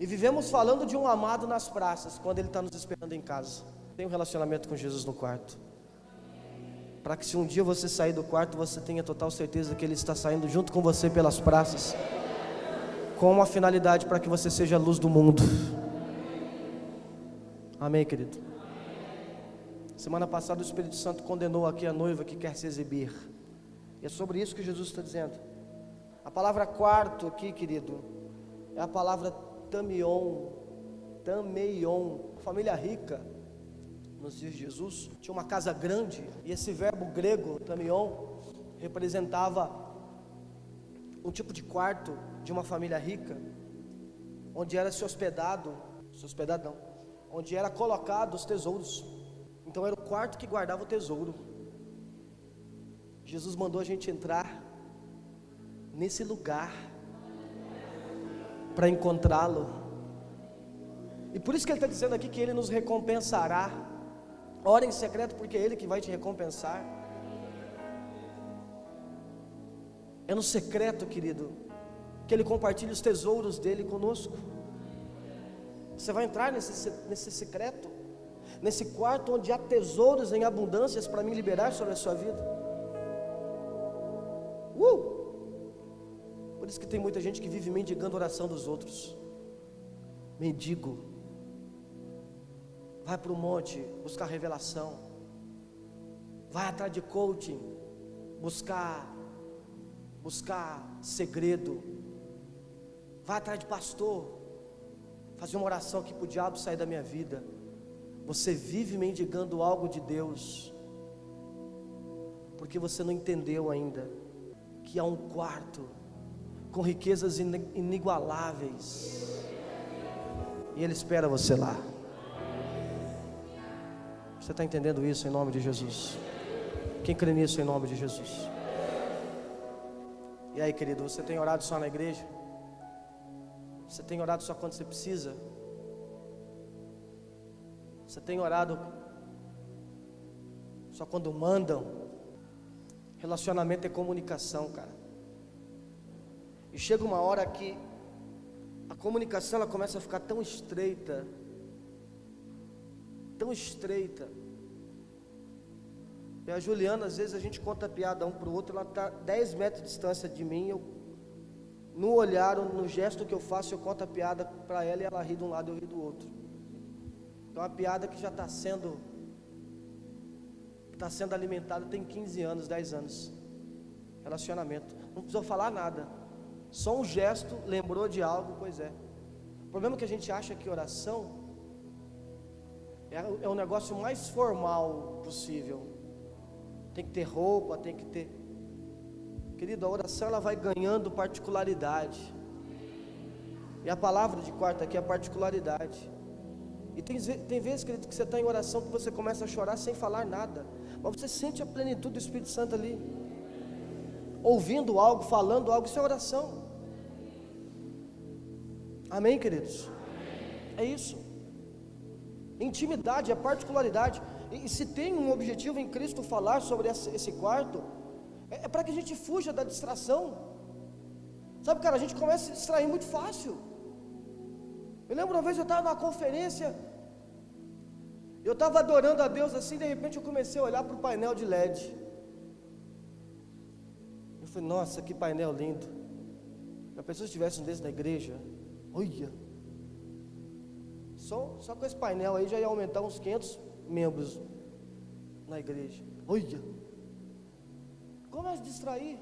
S1: E vivemos falando de um amado nas praças, quando ele está nos esperando em casa. Tem um relacionamento com Jesus no quarto, para que se um dia você sair do quarto, você tenha total certeza que Ele está saindo junto com você pelas praças, com uma finalidade, para que você seja a luz do mundo. Amém, querido? Semana passada o Espírito Santo condenou aqui a noiva que quer se exibir, e é sobre isso que Jesus está dizendo. A palavra quarto aqui, querido, é a palavra tameion, família rica. Nos dias de Jesus, tinha uma casa grande, e esse verbo grego, tameion, representava um tipo de quarto de uma família rica, onde era onde era colocado os tesouros. Então era o quarto que guardava o tesouro. Jesus mandou a gente entrar nesse lugar para encontrá-lo, e por isso que ele está dizendo aqui que Ele nos recompensará. Ora em secreto, porque é Ele que vai te recompensar. É no secreto, querido, que Ele compartilha os tesouros dEle conosco. Você vai entrar nesse secreto, nesse quarto onde há tesouros em abundâncias para me liberar sobre a sua vida. Por isso que tem muita gente que vive mendigando a oração dos outros. Mendigo. Vai para o monte buscar revelação, vai atrás de coaching, buscar segredo, vai atrás de pastor, fazer uma oração aqui para o diabo sair da minha vida. Você vive mendigando algo de Deus, porque você não entendeu ainda que há um quarto com riquezas inigualáveis, e Ele espera você lá. Você está entendendo isso em nome de Jesus? Quem crê nisso em nome de Jesus? E aí, querido, você tem orado só na igreja? Você tem orado só quando você precisa? Você tem orado só quando mandam? Relacionamento é comunicação, cara. E chega uma hora que a comunicação ela começa a ficar tão estreita, e a Juliana, às vezes a gente conta piada um para o outro, ela está 10 metros de distância de mim, no olhar, no gesto que eu faço, eu conto a piada para ela e ela ri de um lado e eu ri do outro. Então a piada que já está sendo alimentada tem 15 anos, 10 anos, relacionamento, não precisou falar nada, só um gesto, lembrou de algo, pois é. O problema é que a gente acha que oração é o negócio mais formal possível. Tem que ter roupa, tem que ter... Querido, a oração ela vai ganhando particularidade. E a palavra de quarto aqui é a particularidade. E tem vezes, querido, que você está em oração, que você começa a chorar sem falar nada, mas você sente a plenitude do Espírito Santo ali, ouvindo algo, falando algo. Isso é oração. Amém, queridos? É isso. Intimidade, é particularidade. E se tem um objetivo em Cristo falar sobre esse quarto, é para que a gente fuja da distração. Sabe, cara, a gente começa a se distrair muito fácil. Eu lembro uma vez eu estava numa conferência, eu estava adorando a Deus assim, de repente eu comecei a olhar para o painel de LED. Eu falei, nossa, que painel lindo. Já pensou se tivesse um desses na igreja? Olha, só com esse painel aí já ia aumentar uns 500 membros na igreja. Olha, começa a distrair.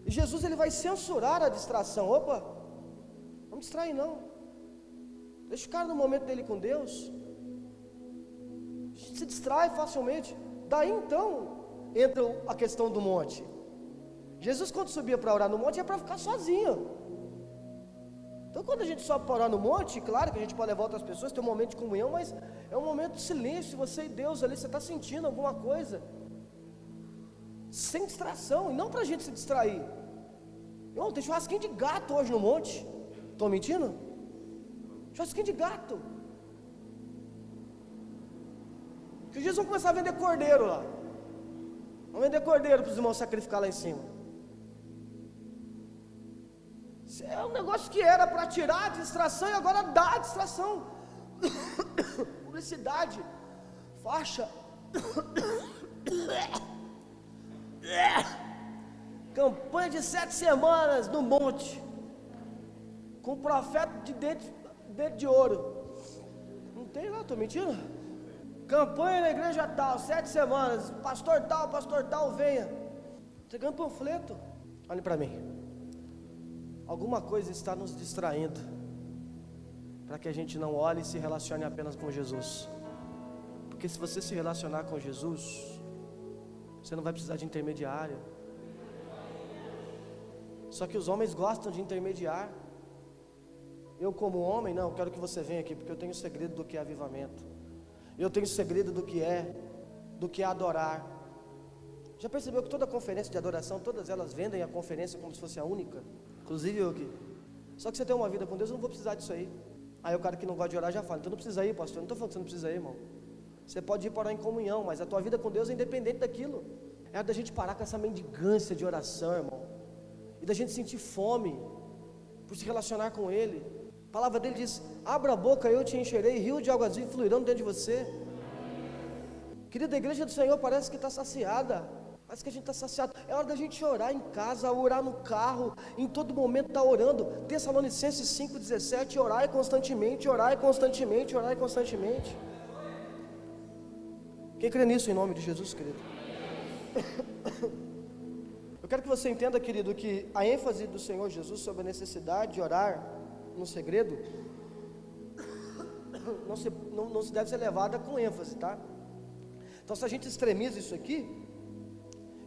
S1: E Jesus, ele vai censurar a distração. Opa, não me distrai não, deixa o cara no momento dele com Deus. A gente se distrai facilmente. Daí então entra a questão do monte. Jesus, quando subia para orar no monte, é para ficar sozinho. Então quando a gente sobe para orar no monte, claro que a gente pode levar outras pessoas, ter um momento de comunhão, mas é um momento de silêncio, você e Deus ali, você está sentindo alguma coisa, sem distração, e não para a gente se distrair. Tem churrasquinho de gato hoje no monte. Estou mentindo? Churrasquinho de gato. Que os dias vão começar a vender cordeiro lá. Vão vender cordeiro para os irmãos sacrificar lá em cima. Isso é um negócio que era para tirar a distração e agora dá a distração. Publicidade, faixa, campanha de 7 semanas no monte, com o profeta de dente de ouro. Não tem lá, estou mentindo? Campanha na igreja tal, 7 semanas, pastor tal, venha. Chegando panfleto. Olhe para mim. Alguma coisa está nos distraindo, para que a gente não olhe e se relacione apenas com Jesus. Porque se você se relacionar com Jesus, você não vai precisar de intermediário. Só que os homens gostam de intermediar. Eu como homem, não, eu quero que você venha aqui, porque eu tenho o segredo do que é avivamento. Eu tenho o segredo do que é adorar. Já percebeu que toda conferência de adoração, todas elas vendem a conferência como se fosse a única? Inclusive eu aqui. Só que você tem uma vida com Deus, eu não vou precisar disso aí. Aí o cara que não gosta de orar já fala, então não precisa ir, pastor. Eu não estou falando que você não precisa ir, irmão. Você pode ir para orar em comunhão, mas a tua vida com Deus é independente daquilo. É da gente parar com essa mendigância de oração, irmão. E da gente sentir fome por se relacionar com Ele. A palavra dele diz, abra a boca, eu te encherei, rio de águas vivas fluirão dentro de você. Querida, a igreja do Senhor parece que está saciada. Parece que a gente está saciado. É hora da gente orar em casa, orar no carro, em todo momento está orando. Tessalonicenses 5,17, orai constantemente, orai constantemente, orai constantemente. Quem crê nisso em nome de Jesus, querido? Eu quero que você entenda, querido, que a ênfase do Senhor Jesus sobre a necessidade de orar no segredo não se deve ser levada com ênfase, tá? Então se a gente extremiza isso aqui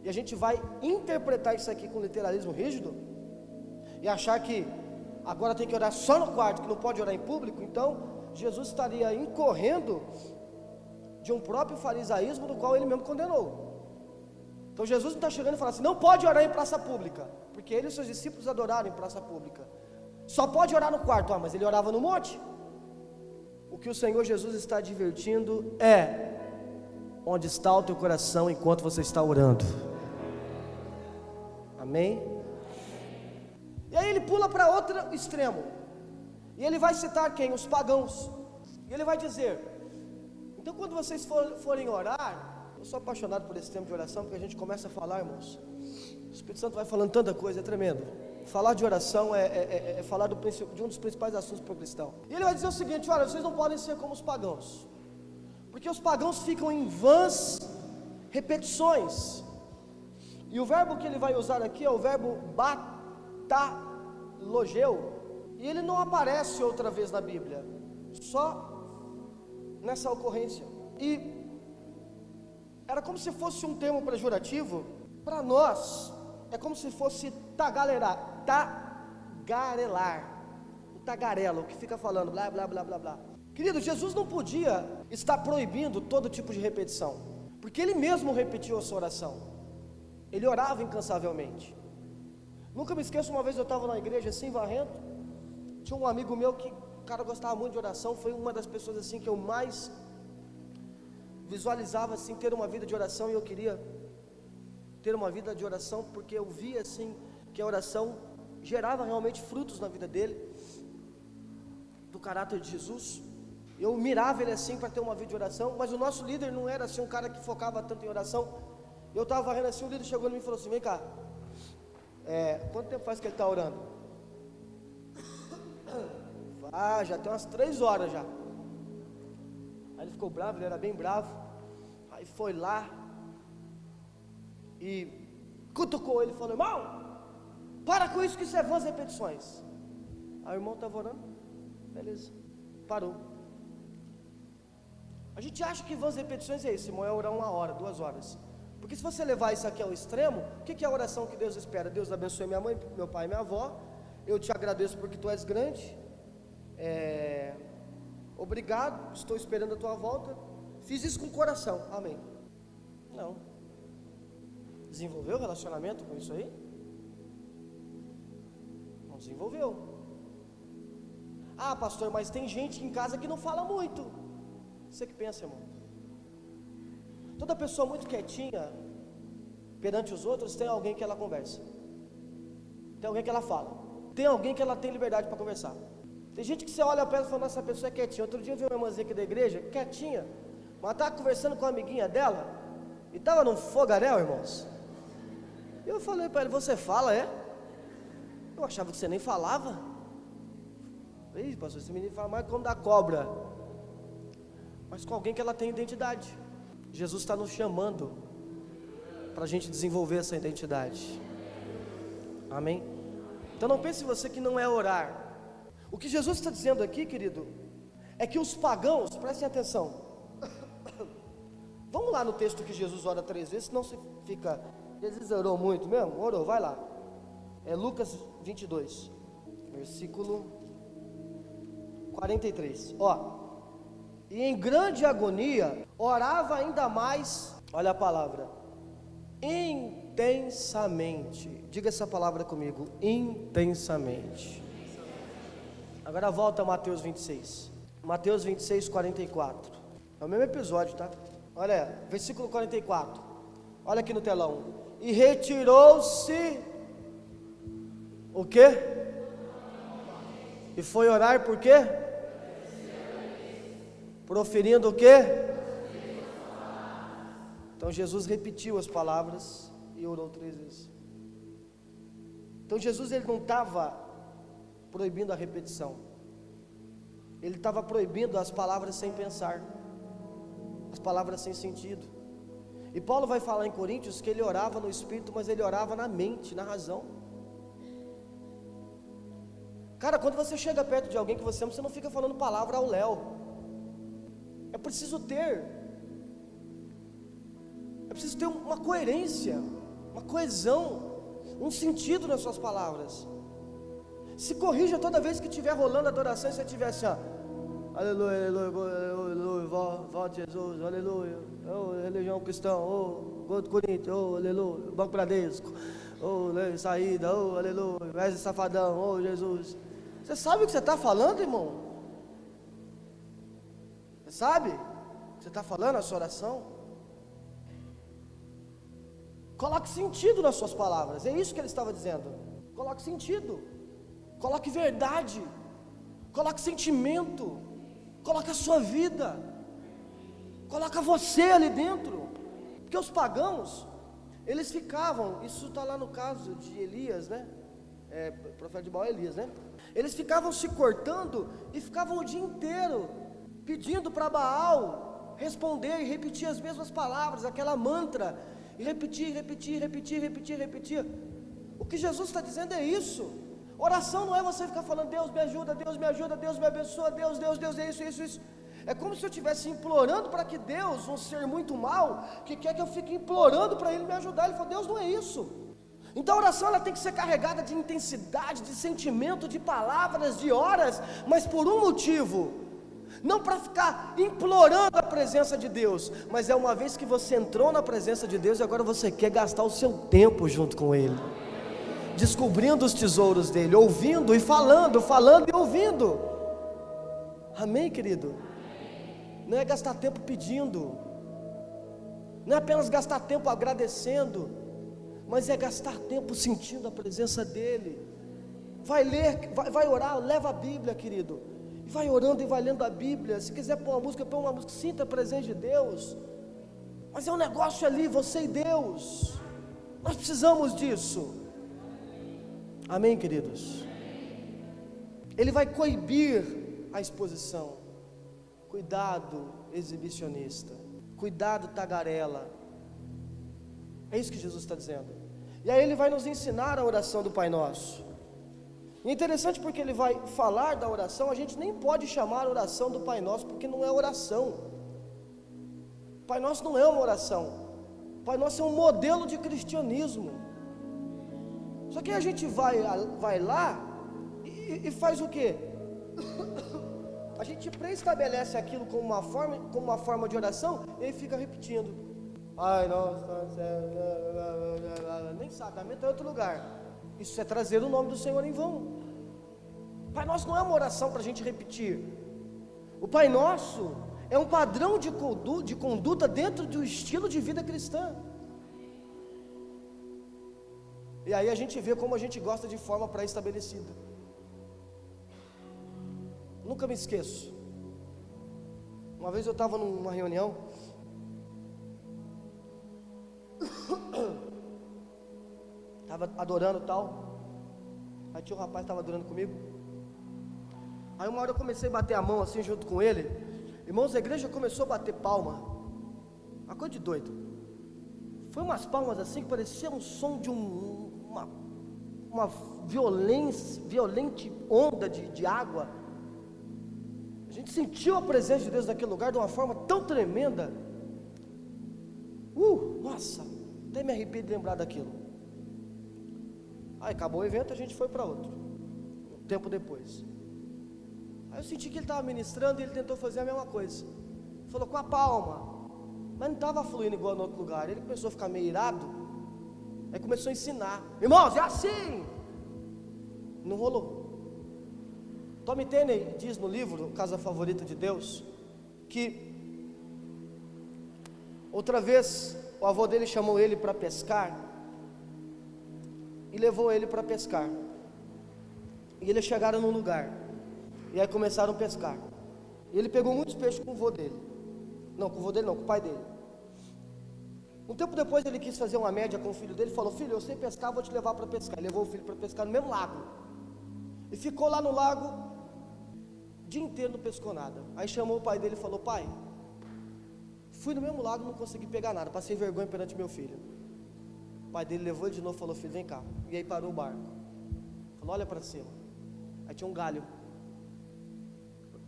S1: e a gente vai interpretar isso aqui com literalismo rígido e achar que agora tem que orar só no quarto, que não pode orar em público, então Jesus estaria incorrendo de um próprio farisaísmo do qual ele mesmo condenou. Então Jesus não está chegando e falando assim, não pode orar em praça pública, porque ele e seus discípulos adoraram em praça pública. Só pode orar no quarto, mas ele orava no monte. O que o Senhor Jesus está advertindo é, onde está o teu coração enquanto você está orando? Amém? E aí ele pula para outro extremo, e ele vai citar quem? Os pagãos. E ele vai dizer, então quando vocês forem orar, eu sou apaixonado por esse tempo de oração, porque a gente começa a falar, irmãos, o Espírito Santo vai falando tanta coisa, é tremendo. Falar de oração é falar de um dos principais assuntos para o cristão. E ele vai dizer o seguinte, olha, vocês não podem ser como os pagãos, porque os pagãos ficam em vãs repetições. E o verbo que ele vai usar aqui é o verbo batalogeu, e ele não aparece outra vez na Bíblia, só nessa ocorrência. E era como se fosse um termo pejorativo. Para nós é como se fosse tagarelar. tagarela, o que fica falando blá, blá, blá, blá, blá. Querido, Jesus não podia estar proibindo todo tipo de repetição, porque Ele mesmo repetiu a sua oração. Ele orava incansavelmente. Nunca me esqueço, uma vez eu estava na igreja assim, varrendo, tinha um amigo meu que, o cara gostava muito de oração, foi uma das pessoas assim que eu mais visualizava assim, ter uma vida de oração, e eu queria ter uma vida de oração, porque eu via assim, que a oração gerava realmente frutos na vida dele, do caráter de Jesus. Eu mirava ele assim para ter uma vida de oração, mas o nosso líder não era assim um cara que focava tanto em oração. Eu estava varrendo assim, o líder chegou em mim e falou assim: vem cá, quanto tempo faz que ele está orando? Já tem umas 3 horas já. Aí ele ficou bravo, ele era bem bravo. Aí foi lá e cutucou ele e falou: irmão, para com isso, que isso é vãs repetições. Aí o irmão estava orando, beleza, parou. A gente acha que vãs repetições é isso, irmão, é orar 1 hora, 2 horas. Porque se você levar isso aqui ao extremo, o que é a oração que Deus espera? Deus abençoe minha mãe, meu pai e minha avó, eu te agradeço porque tu és grande, obrigado, estou esperando a tua volta, fiz isso com o coração, amém. Não. Desenvolveu relacionamento com isso aí? Não desenvolveu. Ah, pastor, mas tem gente em casa que não fala muito. Você que pensa, irmão. Toda pessoa muito quietinha perante os outros, tem alguém que ela conversa, tem alguém que ela fala, tem alguém que ela tem liberdade para conversar. Tem gente que você olha para ela e fala: nossa, essa pessoa é quietinha. Outro dia eu vi uma irmãzinha aqui da igreja, quietinha, mas estava conversando com a amiguinha dela, e estava num fogaréu, irmãos. E eu falei para ele: você fala, é? Eu achava que você nem falava. Ih, pastor, esse menino fala mais como da cobra. Mas com alguém que ela tem identidade. Jesus está nos chamando para a gente desenvolver essa identidade. Amém? Então não pense você que não é orar. O que Jesus está dizendo aqui, querido, é que os pagãos, prestem atenção. Vamos lá no texto que Jesus ora 3 vezes, senão você fica... Jesus orou muito mesmo? Orou, vai lá. É Lucas 22, versículo 43. E em grande agonia, orava ainda mais, olha a palavra, intensamente. Diga essa palavra comigo: intensamente. Agora volta a Mateus 26. Mateus 26, 44. É o mesmo episódio, tá? Olha, versículo 44. Olha aqui no telão. E retirou-se o quê? E foi orar por quê? Proferindo o quê? Então Jesus repetiu as palavras e orou 3 vezes. Então Jesus, ele não estava proibindo a repetição, ele estava proibindo as palavras sem pensar, as palavras sem sentido. E Paulo vai falar em Coríntios que ele orava no Espírito, mas ele orava na mente, na razão. Cara, quando você chega perto de alguém que você ama, você não fica falando palavra ao léu. É preciso ter uma coerência, uma coesão, um sentido nas suas palavras. Se corrija toda vez que estiver rolando a adoração, e você estiver assim, aleluia, aleluia, aleluia, volte Jesus, aleluia, religião cristã, gol do Corinthians, aleluia, Banco Bradesco, saída, aleluia, Wesley Safadão, Jesus. Você sabe o que você está falando, irmão? Você sabe o que você está falando, a sua oração? Coloque sentido nas suas palavras, é isso que ele estava dizendo. Coloque sentido, coloque verdade, coloque sentimento, coloque a sua vida, coloque você ali dentro. Porque os pagãos, eles ficavam, isso está lá no caso de Elias, né? Profeta de Baal é Elias, né? Eles ficavam se cortando e ficavam o dia inteiro pedindo para Baal responder e repetir as mesmas palavras, aquela mantra, e repetir. O que Jesus está dizendo é isso. Oração não é você ficar falando: Deus me ajuda, Deus me ajuda, Deus me abençoa, Deus, é isso. É como se eu estivesse implorando para que Deus, um ser muito mau, que quer que eu fique implorando para Ele me ajudar. Ele falou: Deus não é isso. Então a oração ela tem que ser carregada de intensidade, de sentimento, de palavras, de horas, mas por um motivo, não para ficar implorando a presença de Deus, mas é uma vez que você entrou na presença de Deus e agora você quer gastar o seu tempo junto com Ele, descobrindo os tesouros dEle, ouvindo e falando, falando e ouvindo. Amém, querido? Não é gastar tempo pedindo, não é apenas gastar tempo agradecendo, mas é gastar tempo sentindo a presença dEle. Vai ler, vai orar, leva a Bíblia, querido, e vai orando e vai lendo a Bíblia. Se quiser pôr uma música, põe uma música, sinta a presença de Deus. Mas é um negócio ali, você e Deus. Nós precisamos disso. Amém, queridos? Ele vai coibir a exposição. Cuidado, exibicionista. Cuidado, tagarela. É isso que Jesus está dizendo. E aí ele vai nos ensinar a oração do Pai Nosso. E é interessante porque ele vai falar da oração. A gente nem pode chamar a oração do Pai Nosso, porque não é oração. Pai Nosso não é uma oração. Pai Nosso é um modelo de cristianismo. Só que a gente vai lá e faz o quê? A gente pré-estabelece aquilo como uma forma de oração e aí fica repetindo. Ai, nossa, nem sabe, vai em outro lugar. Isso é trazer o nome do Senhor em vão. Pai Nosso não é uma oração para a gente repetir. O Pai Nosso é um padrão de conduta dentro do estilo de vida cristã. E aí a gente vê como a gente gosta de forma pré-estabelecida. Nunca me esqueço. Uma vez eu estava numa reunião. Estava adorando e tal. Aí tinha um rapaz que estava adorando comigo. Aí uma hora eu comecei a bater a mão assim junto com ele. Irmãos, a igreja começou a bater palma. Uma coisa de doido. Foi umas palmas assim que parecia um som de uma violente onda de água. A gente sentiu a presença de Deus naquele lugar de uma forma tão tremenda. Nossa, até me arrepiei de lembrar daquilo. Aí acabou o evento, a gente foi para outro. Um tempo depois. Aí eu senti que ele estava ministrando e ele tentou fazer a mesma coisa. Falou com a palma, mas não estava fluindo igual no outro lugar. Ele começou a ficar meio irado. Aí começou a ensinar. Irmãos, é assim. Não rolou. Tommy Tenney diz no livro Casa Favorita de Deus que outra vez o avô dele chamou ele para pescar e levou ele para pescar. E eles chegaram num lugar e aí começaram a pescar. E ele pegou muitos peixes com o avô dele. Não, com o avô dele não, com o pai dele. Um tempo depois ele quis fazer uma média com o filho dele. Falou: filho, eu sei pescar, vou te levar para pescar. Ele levou o filho para pescar no mesmo lago. E ficou lá no lago o dia inteiro, não pescou nada. Aí chamou o pai dele e falou: pai, fui no mesmo lago, não consegui pegar nada, passei vergonha perante meu filho. O pai dele levou ele de novo e falou: filho, vem cá. E aí parou o barco. Falou: olha para cima. Aí tinha um galho.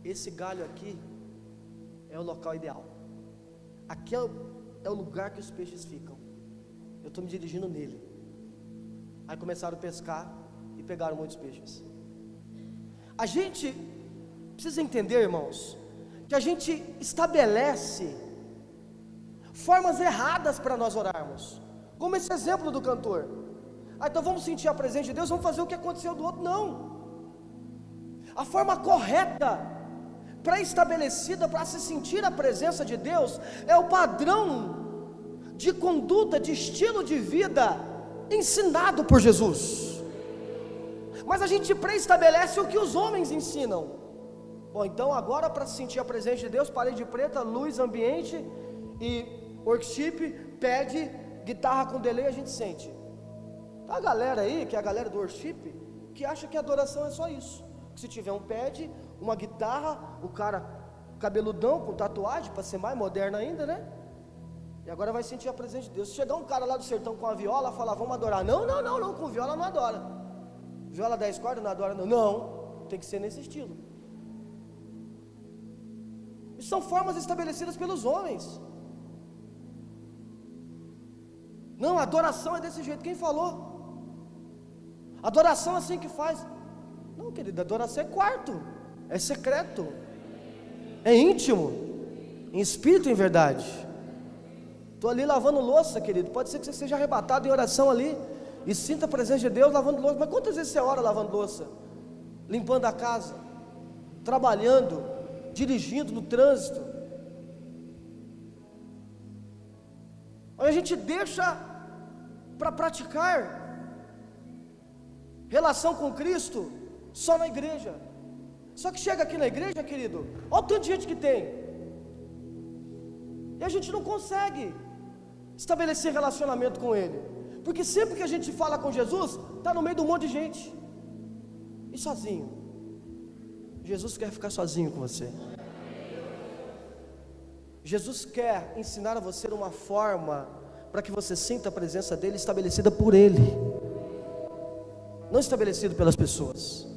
S1: Esse galho aqui é o local ideal. Aqui é o lugar que os peixes ficam. Eu estou me dirigindo nele. Aí começaram a pescar e pegaram muitos peixes. A gente precisa entender, irmãos, que a gente estabelece formas erradas para nós orarmos, como esse exemplo do cantor. Então vamos sentir a presença de Deus, vamos fazer o que aconteceu do outro. Não. A forma correta, pré-estabelecida para se sentir a presença de Deus, é o padrão de conduta, de estilo de vida ensinado por Jesus. Mas a gente pré-estabelece o que os homens ensinam. Bom, então agora para sentir a presença de Deus, parede preta, luz, ambiente e worship, pede guitarra com delay, a gente sente. Tá a galera aí, que é a galera do worship, que acha que a adoração é só isso. Que se tiver um pad, uma guitarra, o cara cabeludão com tatuagem, para ser mais moderno ainda, né? E agora vai sentir a presença de Deus. Se chegar um cara lá do sertão com a viola, falar: vamos adorar. Não, com viola não adora. Viola 10 cordas não adora, não. Não, tem que ser nesse estilo. Isso são formas estabelecidas pelos homens. Não, a adoração é desse jeito. Quem falou? Adoração assim que faz. Não, querido, adoração é quarto, é secreto, é íntimo, em espírito e em verdade. Estou ali lavando louça, querido. Pode ser que você seja arrebatado em oração ali e sinta a presença de Deus lavando louça. Mas quantas vezes você ora lavando louça? Limpando a casa, trabalhando, dirigindo no trânsito. Aí a gente deixa para praticar relação com Cristo só na igreja. Só que chega aqui na igreja, querido, olha o tanto de gente que tem, e a gente não consegue estabelecer relacionamento com Ele, porque sempre que a gente fala com Jesus, está no meio de um monte de gente, e sozinho. Jesus quer ficar sozinho com você. Jesus quer ensinar a você uma forma para que você sinta a presença dEle estabelecida por Ele, não estabelecido pelas pessoas.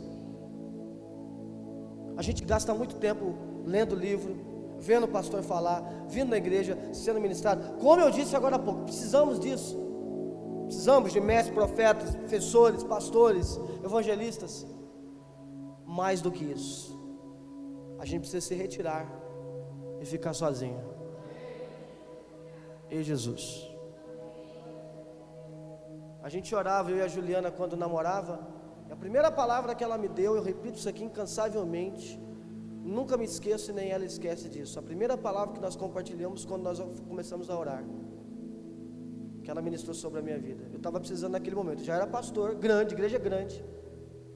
S1: A gente gasta muito tempo lendo livro, vendo o pastor falar, vindo na igreja, sendo ministrado. Como eu disse agora há pouco, precisamos disso. Precisamos de mestres, profetas, professores, pastores, evangelistas. Mais do que isso, a gente precisa se retirar e ficar sozinho. Ei, Jesus. A gente orava, eu e a Juliana, quando namorava, e a primeira palavra que ela me deu, eu repito isso aqui incansavelmente, nunca me esqueço e nem ela esquece disso. A primeira palavra que nós compartilhamos quando nós começamos a orar, que ela ministrou sobre a minha vida. Eu estava precisando naquele momento, já era pastor, grande, igreja grande,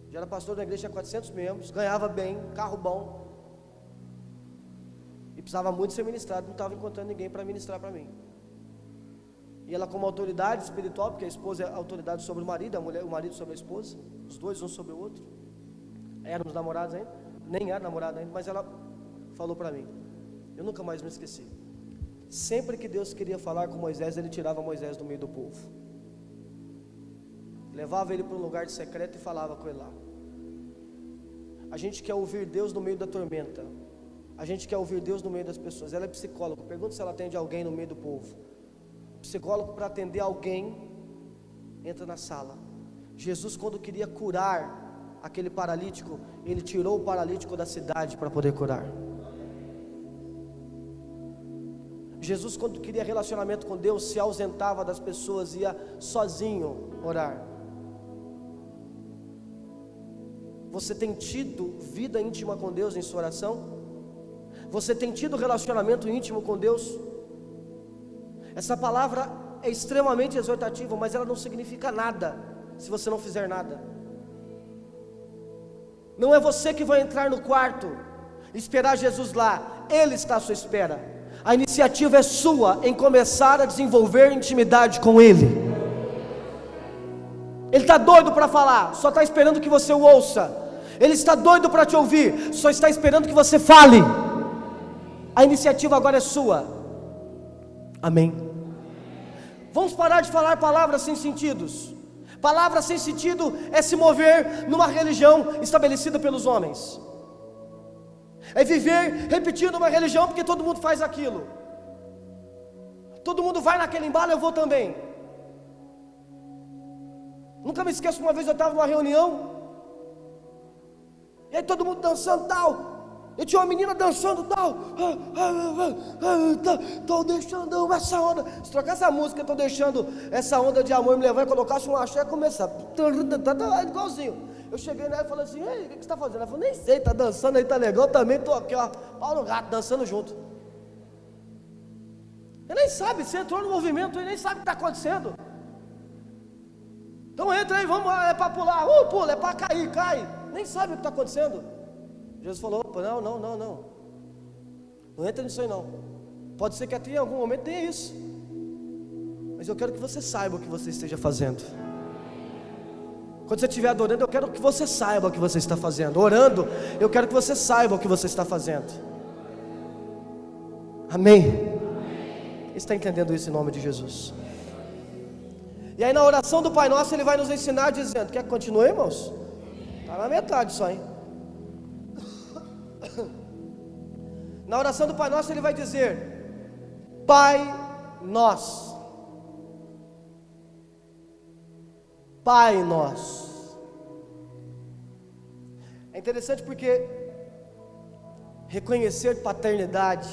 S1: já era pastor da igreja, tinha 400 membros, ganhava bem, carro bom, e precisava muito ser ministrado, não estava encontrando ninguém para ministrar para mim. E ela, como autoridade espiritual, porque a esposa é autoridade sobre o marido, o marido sobre a esposa, os dois um sobre o outro. Éramos namorados ainda, nem era namorado ainda, mas ela falou para mim, eu nunca mais me esqueci. Sempre que Deus queria falar com Moisés, Ele tirava Moisés do meio do povo, levava ele para um lugar de secreto e falava com ele lá. A gente quer ouvir Deus no meio da tormenta, a gente quer ouvir Deus no meio das pessoas. Ela é psicóloga, pergunta se ela atende alguém no meio do povo. Psicólogo, para atender alguém, entra na sala. Jesus, quando queria curar aquele paralítico, Ele tirou o paralítico da cidade para poder curar. Jesus, quando queria relacionamento com Deus, se ausentava das pessoas, ia sozinho orar. Você tem tido vida íntima com Deus em sua oração? Você tem tido relacionamento íntimo com Deus? Essa palavra é extremamente exortativa, mas ela não significa nada se você não fizer nada. Não é você que vai entrar no quarto, esperar Jesus lá, Ele está à sua espera. A iniciativa é sua em começar a desenvolver intimidade com Ele. Ele está doido para falar, só está esperando que você o ouça. Ele está doido para te ouvir, só está esperando que você fale. A iniciativa agora é sua. Amém. Vamos parar de falar palavras sem sentidos. Palavra sem sentido é se mover numa religião estabelecida pelos homens, é viver repetindo uma religião porque todo mundo faz aquilo, todo mundo vai naquele embalo, eu vou também. Nunca me esqueço, uma vez eu estava numa reunião, e aí todo mundo dançando tal, e tinha uma menina dançando tal, estou deixando essa onda, se trocar essa música, estou deixando essa onda de amor me levar e colocasse um axé e começar, igualzinho. Eu cheguei nela e falei assim, ei, o que você está fazendo? Ela falou, nem sei, está dançando aí, está legal, também estou aqui, ó, pau no gato, dançando junto. Ele nem sabe, você entrou no movimento, ele nem sabe o que está acontecendo. Então entra aí, vamos, é para pular, pula, é para cair, cai, nem sabe o que está acontecendo. Jesus falou, opa, não entra nisso aí não. Pode ser que até em algum momento tenha isso, mas eu quero que você saiba o que você esteja fazendo. Quando você estiver adorando, eu quero que você saiba o que você está fazendo. Orando, eu quero que você saiba o que você está fazendo. Amém? Você está entendendo isso em nome de Jesus? E aí na oração do Pai Nosso, Ele vai nos ensinar dizendo, quer que continue, irmãos? Está na metade só, hein? Na oração do Pai Nosso, Ele vai dizer, Pai Nosso, Pai Nosso. É interessante porque reconhecer paternidade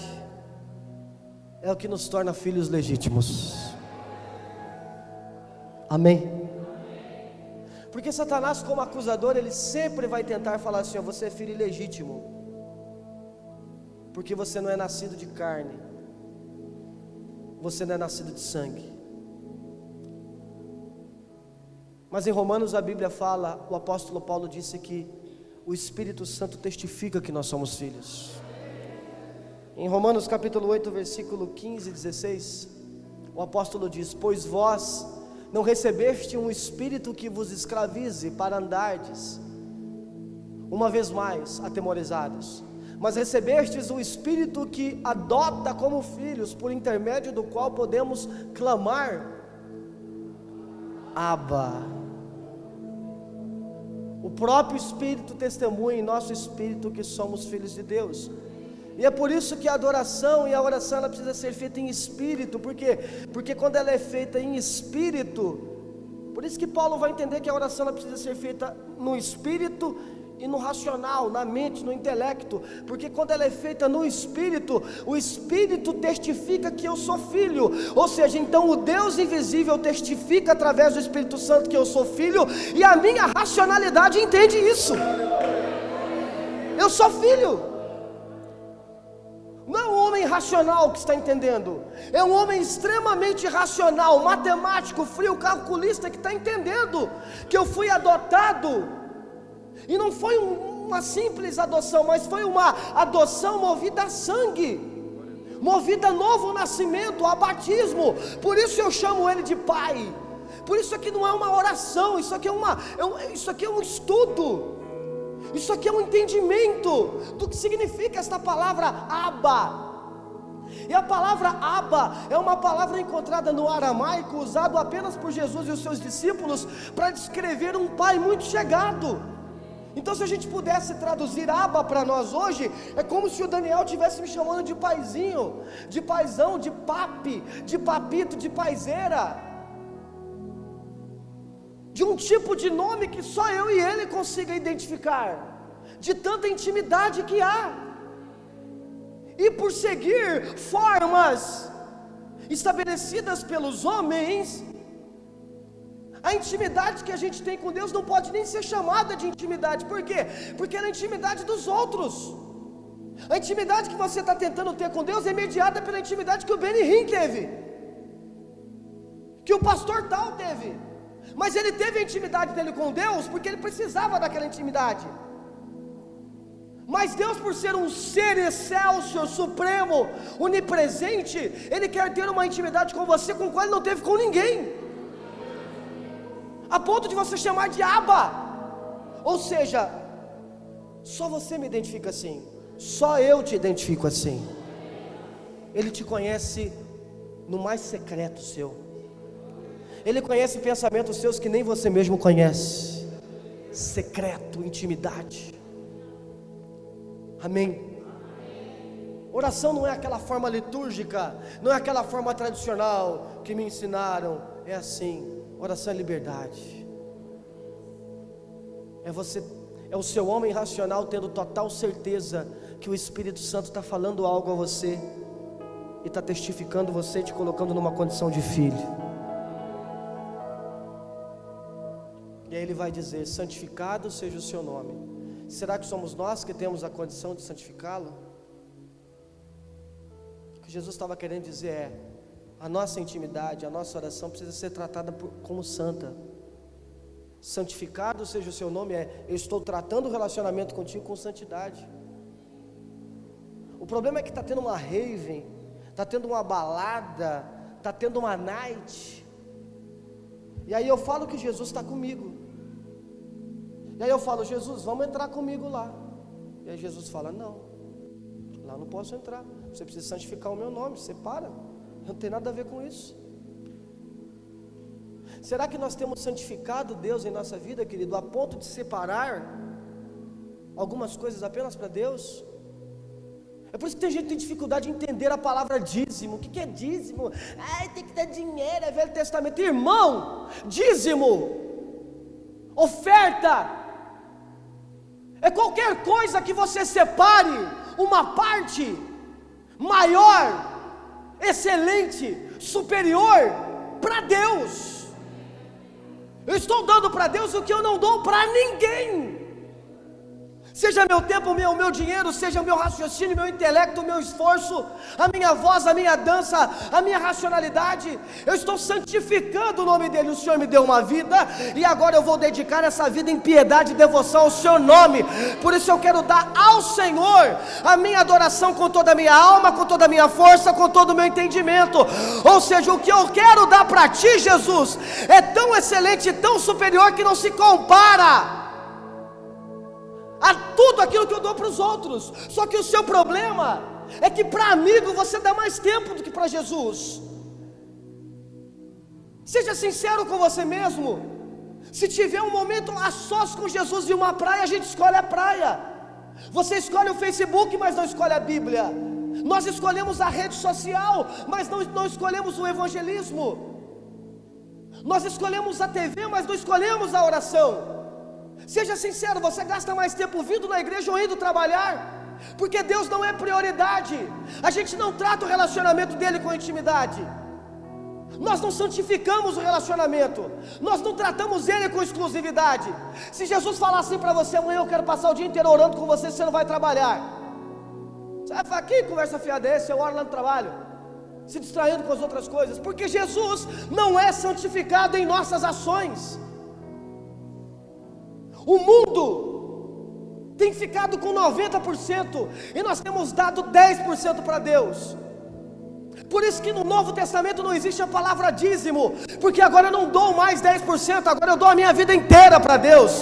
S1: é o que nos torna filhos legítimos. Amém? Porque Satanás, como acusador, ele sempre vai tentar falar assim: você é filho ilegítimo, porque você não é nascido de carne, você não é nascido de sangue. Mas em Romanos a Bíblia fala, o apóstolo Paulo disse que o Espírito Santo testifica que nós somos filhos. Em Romanos capítulo 8, versículo 15 e 16, o apóstolo diz: pois vós não recebeste um espírito que vos escravize para andardes, uma vez mais, atemorizados, mas recebestes o Espírito que adota como filhos, por intermédio do qual podemos clamar, Abba. O próprio Espírito testemunha em nosso espírito que somos filhos de Deus. E é por isso que a adoração e a oração ela precisa ser feita em espírito. Por quê? Porque quando ela é feita em espírito, por isso que Paulo vai entender que a oração ela precisa ser feita no espírito e no racional, na mente, no intelecto. Porque quando ela é feita no espírito, o espírito testifica que eu sou filho. Ou seja, então o Deus invisível testifica através do Espírito Santo que eu sou filho, e a minha racionalidade entende isso. Eu sou filho. Não é um homem racional que está entendendo, é um homem extremamente racional, matemático, frio, calculista, que está entendendo que eu fui adotado. E não foi uma simples adoção, mas foi uma adoção movida a sangue, movida a novo nascimento, a batismo. Por isso eu chamo ele de pai. Por isso aqui não é uma oração, isso aqui é um estudo. Isso aqui é um entendimento do que significa esta palavra Abba. E a palavra Abba é uma palavra encontrada no aramaico, usado apenas por Jesus e os seus discípulos para descrever um pai muito chegado. Então, se a gente pudesse traduzir Abba para nós hoje, é como se o Daniel estivesse me chamando de paizinho, de paizão, de papi, de papito, de paizeira, de um tipo de nome que só eu e ele consiga identificar, de tanta intimidade que há. E por seguir formas estabelecidas pelos homens, a intimidade que a gente tem com Deus não pode nem ser chamada de intimidade. Por quê? Porque ela é a intimidade dos outros. A intimidade que você está tentando ter com Deus é mediada pela intimidade que o Benny Hinn teve, que o pastor tal teve. Mas ele teve a intimidade dele com Deus porque ele precisava daquela intimidade. Mas Deus, por ser um ser excelso, supremo, onipresente, Ele quer ter uma intimidade com você com a qual Ele não teve com ninguém, a ponto de você chamar de Abba. Ou seja, só você me identifica assim, só eu te identifico assim. Ele te conhece no mais secreto seu. Ele conhece pensamentos seus que nem você mesmo conhece. Secreto, intimidade. Amém? Oração não é aquela forma litúrgica, não é aquela forma tradicional que me ensinaram. É assim. Oração é liberdade. É o seu homem racional tendo total certeza que o Espírito Santo está falando algo a você e está testificando você, te colocando numa condição de filho. E aí ele vai dizer: santificado seja o seu nome. Será que somos nós que temos a condição de santificá-lo? O que Jesus estava querendo dizer é: a nossa intimidade, a nossa oração precisa ser tratada como santa. Santificado seja o seu nome é: eu estou tratando o relacionamento contigo com santidade. O problema é que está tendo uma rave, está tendo uma balada, está tendo uma night, e aí eu falo que Jesus está comigo. E aí eu falo: Jesus, vamos entrar comigo lá. E aí Jesus fala: não, lá eu não posso entrar, você precisa santificar o meu nome, separa, não tem nada a ver com isso. Será que nós temos santificado Deus em nossa vida, querido, a ponto de separar algumas coisas apenas para Deus? É por isso que tem gente que tem dificuldade de entender a palavra dízimo. O que é dízimo? Tem que dar dinheiro, é Velho Testamento. Irmão, dízimo, oferta, é qualquer coisa que você separe uma parte maior, excelente, superior para Deus. Eu estou dando para Deus o que eu não dou para ninguém. Seja meu tempo, meu dinheiro, seja meu raciocínio, meu intelecto, meu esforço, a minha voz, a minha dança, a minha racionalidade, eu estou santificando o nome dEle. O Senhor me deu uma vida, e agora eu vou dedicar essa vida em piedade e devoção ao Seu nome. Por isso eu quero dar ao Senhor a minha adoração com toda a minha alma, com toda a minha força, com todo o meu entendimento. Ou seja, o que eu quero dar para Ti, Jesus, é tão excelente, tão superior, que não se compara a tudo aquilo que eu dou para os outros. Só que o seu problema é que para amigo você dá mais tempo do que para Jesus. Seja sincero com você mesmo. Se tiver um momento a sós com Jesus e uma praia, a gente escolhe a praia. Você escolhe o Facebook, mas não escolhe a Bíblia. Nós escolhemos a rede social, mas não escolhemos o evangelismo. Nós escolhemos a TV, mas não escolhemos a oração. Seja sincero, você gasta mais tempo vindo na igreja ou indo trabalhar? Porque Deus não é prioridade. A gente não trata o relacionamento dele com intimidade. Nós não santificamos o relacionamento. Nós não tratamos ele com exclusividade. Se Jesus falar assim para você: amanhã eu quero passar o dia inteiro orando com você, você não vai trabalhar. Você vai falar: que conversa fiada é essa? Eu oro lá no trabalho, se distraindo com as outras coisas. Porque Jesus não é santificado em nossas ações. O mundo tem ficado com 90% e nós temos dado 10% para Deus. Por isso que no Novo Testamento não existe a palavra dízimo, porque agora eu não dou mais 10%, agora eu dou a minha vida inteira para Deus.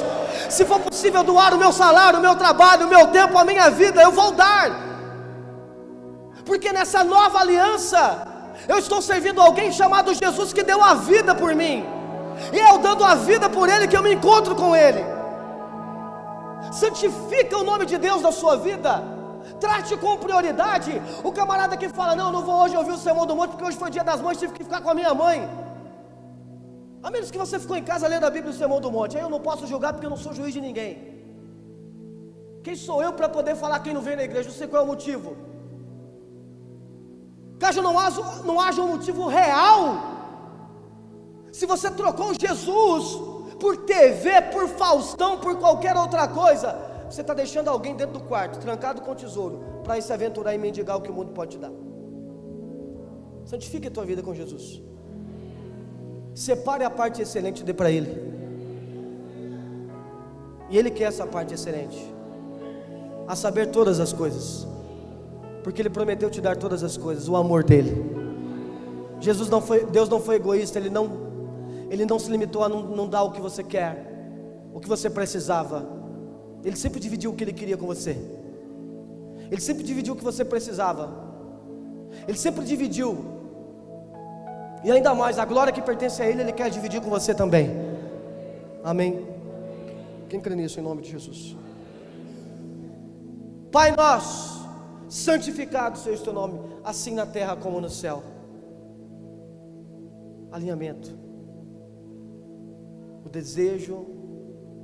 S1: Se for possível doar o meu salário, o meu trabalho, o meu tempo, a minha vida, eu vou dar. Porque nessa nova aliança eu estou servindo alguém chamado Jesus, que deu a vida por mim, e é eu dando a vida por Ele que eu me encontro com Ele. Santifica o nome de Deus na sua vida. Trate com prioridade. O camarada que fala: não vou hoje ouvir o sermão do monte, porque hoje foi dia das mães, tive que ficar com a minha mãe. A menos que você ficou em casa lendo a Bíblia e o sermão do monte, aí eu não posso julgar, porque eu não sou juiz de ninguém. Quem sou eu para poder falar quem não vem na igreja? Eu sei qual é o motivo. Caso não haja um motivo real, se você trocou Jesus por TV, por Faustão, por qualquer outra coisa, você está deixando alguém dentro do quarto, trancado com tesouro, para ir se aventurar e mendigar o que o mundo pode te dar. Santifique a tua vida com Jesus. Separe a parte excelente e dê para Ele. E Ele quer essa parte excelente, a saber, todas as coisas, porque Ele prometeu te dar todas as coisas, o amor dEle. Deus não foi egoísta, Ele não se limitou a não dar o que você quer, o que você precisava. Ele sempre dividiu o que Ele queria com você. Ele sempre dividiu o que você precisava. Ele sempre dividiu. E ainda mais, a glória que pertence a Ele, Ele quer dividir com você também. Amém? Quem crê nisso em nome de Jesus? Pai nosso, santificado seja o teu nome, assim na terra como no céu. Alinhamento. O desejo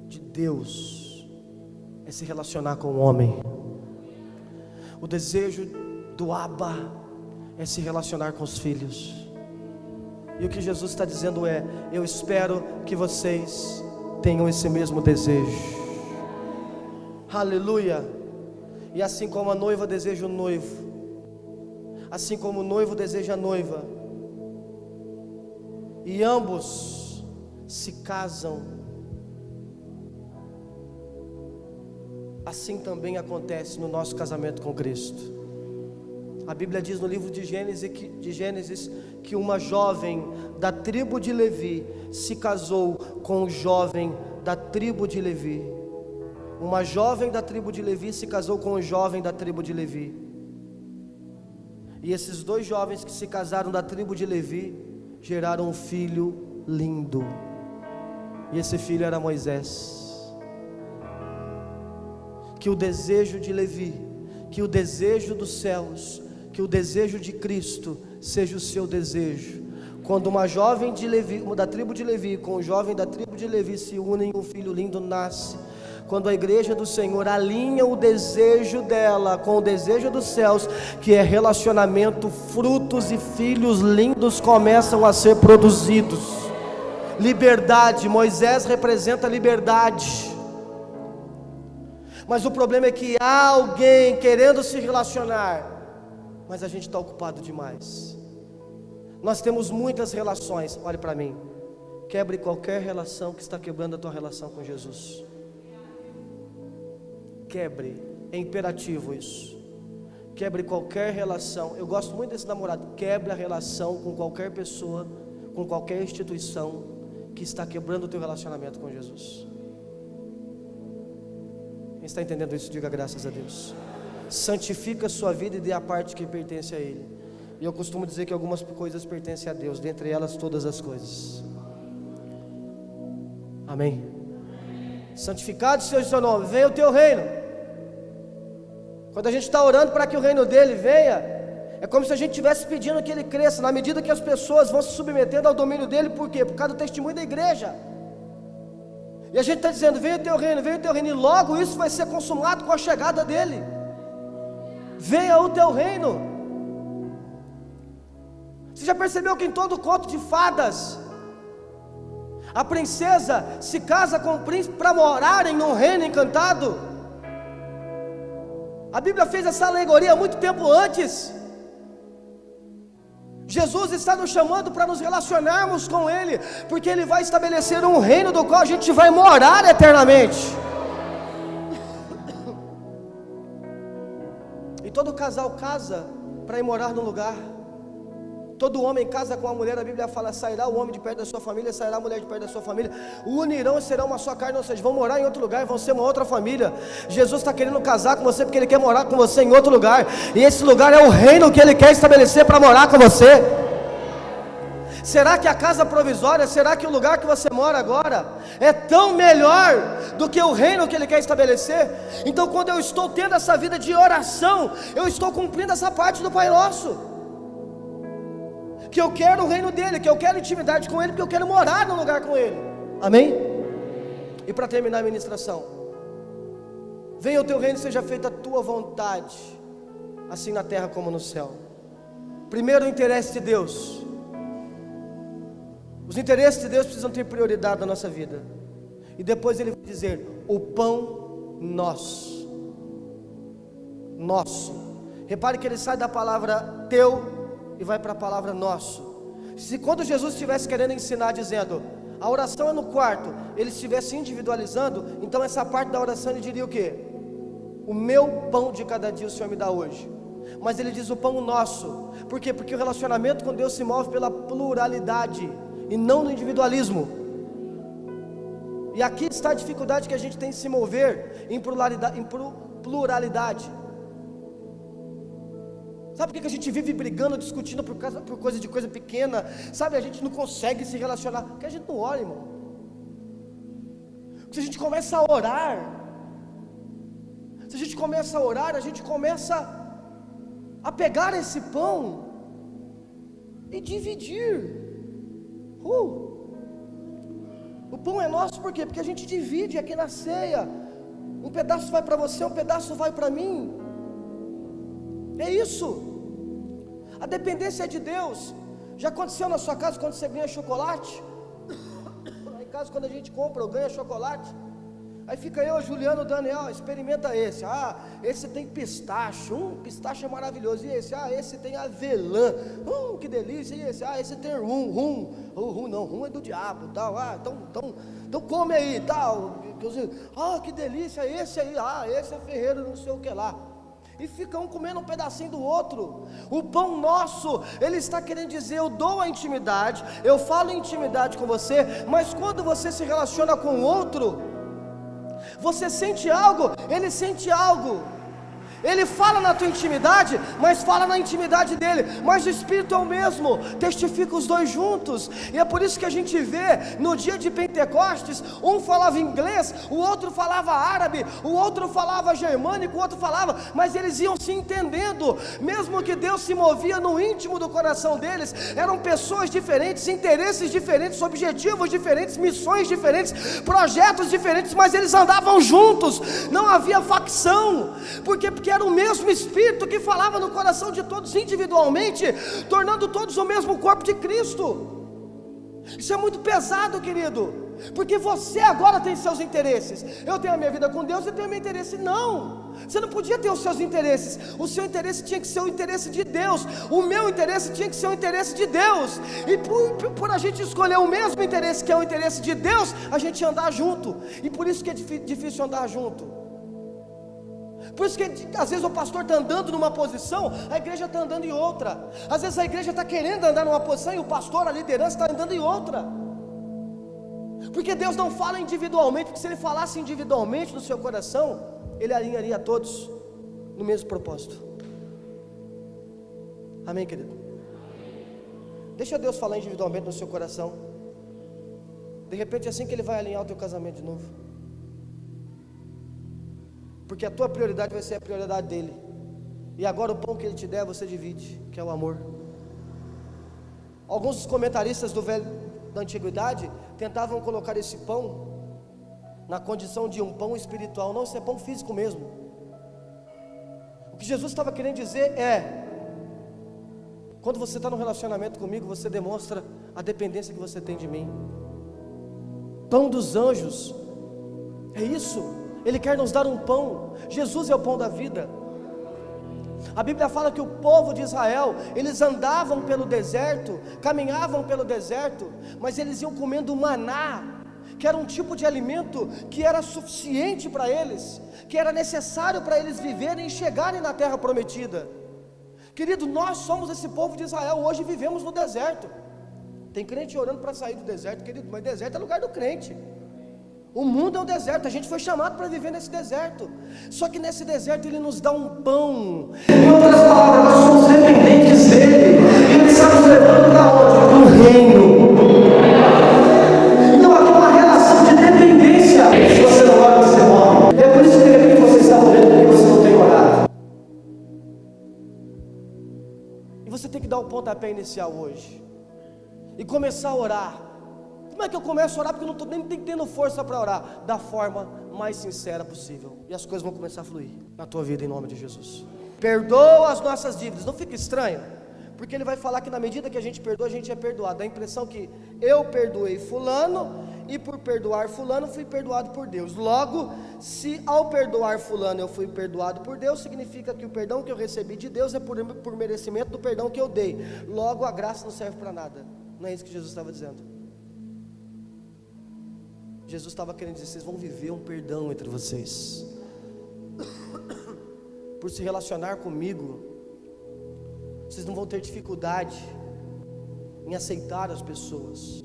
S1: de Deus é se relacionar com o homem. O desejo do Abba é se relacionar com os filhos. E o que Jesus está dizendo é: eu espero que vocês tenham esse mesmo desejo. Aleluia. E assim como a noiva deseja o noivo, assim como o noivo deseja a noiva, e ambos se casam, assim também acontece no nosso casamento com Cristo. A Bíblia diz no livro de Gênesis que uma jovem da tribo de Levi se casou com um jovem da tribo de Levi. Uma jovem da tribo de Levi se casou com um jovem da tribo de Levi. E esses dois jovens que se casaram da tribo de Levi geraram um filho lindo. E esse filho era Moisés. Que o desejo de Levi, que o desejo dos céus, que o desejo de Cristo seja o seu desejo. Quando uma jovem de Levi, da tribo de Levi, com um jovem da tribo de Levi se unem, um filho lindo nasce. quando a igreja do Senhor alinha o desejo dela com o desejo dos céus, que é relacionamento, frutos e filhos lindos começam a ser produzidos. Liberdade, Moisés representa liberdade. Mas o problema é que há alguém querendo se relacionar, mas a gente está ocupado demais. Nós temos muitas relações. Olhe para mim, quebre qualquer relação que está quebrando a tua relação com Jesus. Quebre, é imperativo isso. Quebre qualquer relação. Eu gosto muito desse namorado. Quebre a relação com qualquer pessoa, com qualquer instituição que está quebrando o teu relacionamento com Jesus. Quem está entendendo isso, diga graças a Deus. Santifica a sua vida e dê a parte que pertence a Ele. E eu costumo dizer que algumas coisas pertencem a Deus, dentre elas todas as coisas. Amém? Santificado seja o seu nome, venha o teu reino. Quando a gente está orando para que o reino dele venha, é como se a gente estivesse pedindo que ele cresça, na medida que as pessoas vão se submetendo ao domínio dele. Por quê? Por causa do testemunho da igreja. E a gente está dizendo, venha o teu reino, e logo isso vai ser consumado com a chegada dele. Venha o teu reino. Você já percebeu que em todo conto de fadas, a princesa se casa com o príncipe para morarem num reino encantado? A Bíblia fez essa alegoria muito tempo antes. Jesus está nos chamando para nos relacionarmos com Ele, porque Ele vai estabelecer um reino do qual a gente vai morar eternamente. E todo casal casa para ir morar num lugar. Todo homem casa com a mulher, a Bíblia fala, sairá o homem de perto da sua família, sairá a mulher de perto da sua família, unirão e serão uma só carne, ou seja, vão morar em outro lugar, vão ser uma outra família. Jesus está querendo casar com você, porque Ele quer morar com você em outro lugar, e esse lugar é o reino que Ele quer estabelecer para morar com você. Será que a casa provisória, será que o lugar que você mora agora é tão melhor do que o reino que Ele quer estabelecer? Então quando eu estou tendo essa vida de oração, eu estou cumprindo essa parte do Pai Nosso, que eu quero o reino dele, que eu quero intimidade com ele, porque eu quero morar no lugar com ele. Amém? E para terminar a ministração, venha o teu reino, seja feita a tua vontade, assim na terra como no céu. Primeiro o interesse de Deus. Os interesses de Deus precisam ter prioridade na nossa vida. E depois ele vai dizer, o pão nosso. Nosso. Repare que ele sai da palavra teu e vai para a palavra nosso. Se quando Jesus estivesse querendo ensinar, dizendo, a oração é no quarto, ele estivesse individualizando, então essa parte da oração ele diria o quê? O meu pão de cada dia o Senhor me dá hoje. Mas ele diz o pão nosso. Por quê? Porque o relacionamento com Deus se move pela pluralidade e não no individualismo. E aqui está a dificuldade que a gente tem de se mover em pluralidade. Sabe por que a gente vive brigando, discutindo por coisa pequena? Sabe, a gente não consegue se relacionar, porque a gente não ora, irmão. Se a gente começa a orar, a gente começa a pegar esse pão e dividir. O pão é nosso por quê? Porque a gente divide aqui na ceia. Um pedaço vai para você, um pedaço vai para mim. É isso. A dependência é de Deus. Já aconteceu na sua casa quando você ganha chocolate? Lá em casa quando a gente compra ou ganha chocolate, aí fica eu, Juliano, Daniel, experimenta esse. Esse tem pistache. Pistache é maravilhoso. E esse? Esse tem avelã. Que delícia. E esse? Esse tem rum. Rum é do diabo, tal. Então come aí, tal. Que delícia. Esse aí, esse é ferreiro, não sei o que lá. E fica um comendo um pedacinho do outro. O pão nosso, ele está querendo dizer, eu dou a intimidade, eu falo em intimidade com você, mas quando você se relaciona com o outro, você sente algo, ele sente algo. Ele fala na tua intimidade, mas fala na intimidade dele. Mas o Espírito é o mesmo, testifica os dois juntos. E é por isso que a gente vê no dia de Pentecostes, um falava inglês, o outro falava árabe, o outro falava germânico, o outro falava, mas eles iam se entendendo. Mesmo que Deus se movia no íntimo do coração deles, eram pessoas diferentes, interesses diferentes, objetivos diferentes, missões diferentes, projetos diferentes, mas eles andavam juntos. Não havia facção. Porque era o mesmo Espírito que falava no coração de todos individualmente, tornando todos o mesmo corpo de Cristo. Isso é muito pesado, querido, porque você agora tem seus interesses. Eu tenho a minha vida com Deus, eu tenho o meu interesse. Não, você não podia ter os seus interesses. O seu interesse tinha que ser o interesse de Deus. O meu interesse tinha que ser o interesse de Deus. E por a gente escolher o mesmo interesse, que é o interesse de Deus, a gente andar junto. E por isso que é difícil andar junto. Por isso que às vezes o pastor está andando numa posição, a igreja está andando em outra. Às vezes a igreja está querendo andar numa posição e o pastor, a liderança, está andando em outra. Porque Deus não fala individualmente, porque se Ele falasse individualmente no seu coração, Ele alinharia a todos no mesmo propósito. Amém, querido? Deixa Deus falar individualmente no seu coração. De repente é assim que Ele vai alinhar o teu casamento de novo. Porque a tua prioridade vai ser a prioridade dele. E agora o pão que ele te der, você divide, que é o amor. Alguns dos comentaristas da antiguidade tentavam colocar esse pão na condição de um pão espiritual. Não, isso é pão físico mesmo. O que Jesus estava querendo dizer é: quando você está num relacionamento comigo, você demonstra a dependência que você tem de mim. Pão dos anjos, é isso. Ele quer nos dar um pão. Jesus é o pão da vida. A Bíblia fala que o povo de Israel, eles andavam pelo deserto, caminhavam pelo deserto, mas eles iam comendo maná, que era um tipo de alimento que era suficiente para eles, que era necessário para eles viverem e chegarem na terra prometida. Querido, nós somos esse povo de Israel. Hoje vivemos no deserto. Tem crente orando para sair do deserto, querido, mas deserto é lugar do crente. O mundo é um deserto, a gente foi chamado para viver nesse deserto. Só que nesse deserto Ele nos dá um pão. Em outras palavras, nós somos dependentes dEle. Ele está nos levando para onde? Para o reino. Então aqui uma relação de dependência. Se você não ora, você morre. É por isso que de repente você está morrendo, porque você não tem orado. E você tem que dar o pontapé inicial hoje e começar a orar. Como é que eu começo a orar? Porque eu não estou nem tendo força para orar. Da forma mais sincera possível. E as coisas vão começar a fluir na tua vida em nome de Jesus. Perdoa as nossas dívidas. Não fica estranho? Porque ele vai falar que na medida que a gente perdoa, a gente é perdoado. Dá a impressão que eu perdoei fulano, e por perdoar fulano, fui perdoado por Deus. Logo, se ao perdoar fulano eu fui perdoado por Deus, significa que o perdão que eu recebi de Deus é por merecimento do perdão que eu dei. Logo, a graça não serve para nada. Não é isso que Jesus estava dizendo. Jesus estava querendo dizer: vocês vão viver um perdão entre vocês. Por se relacionar comigo, vocês não vão ter dificuldade em aceitar as pessoas.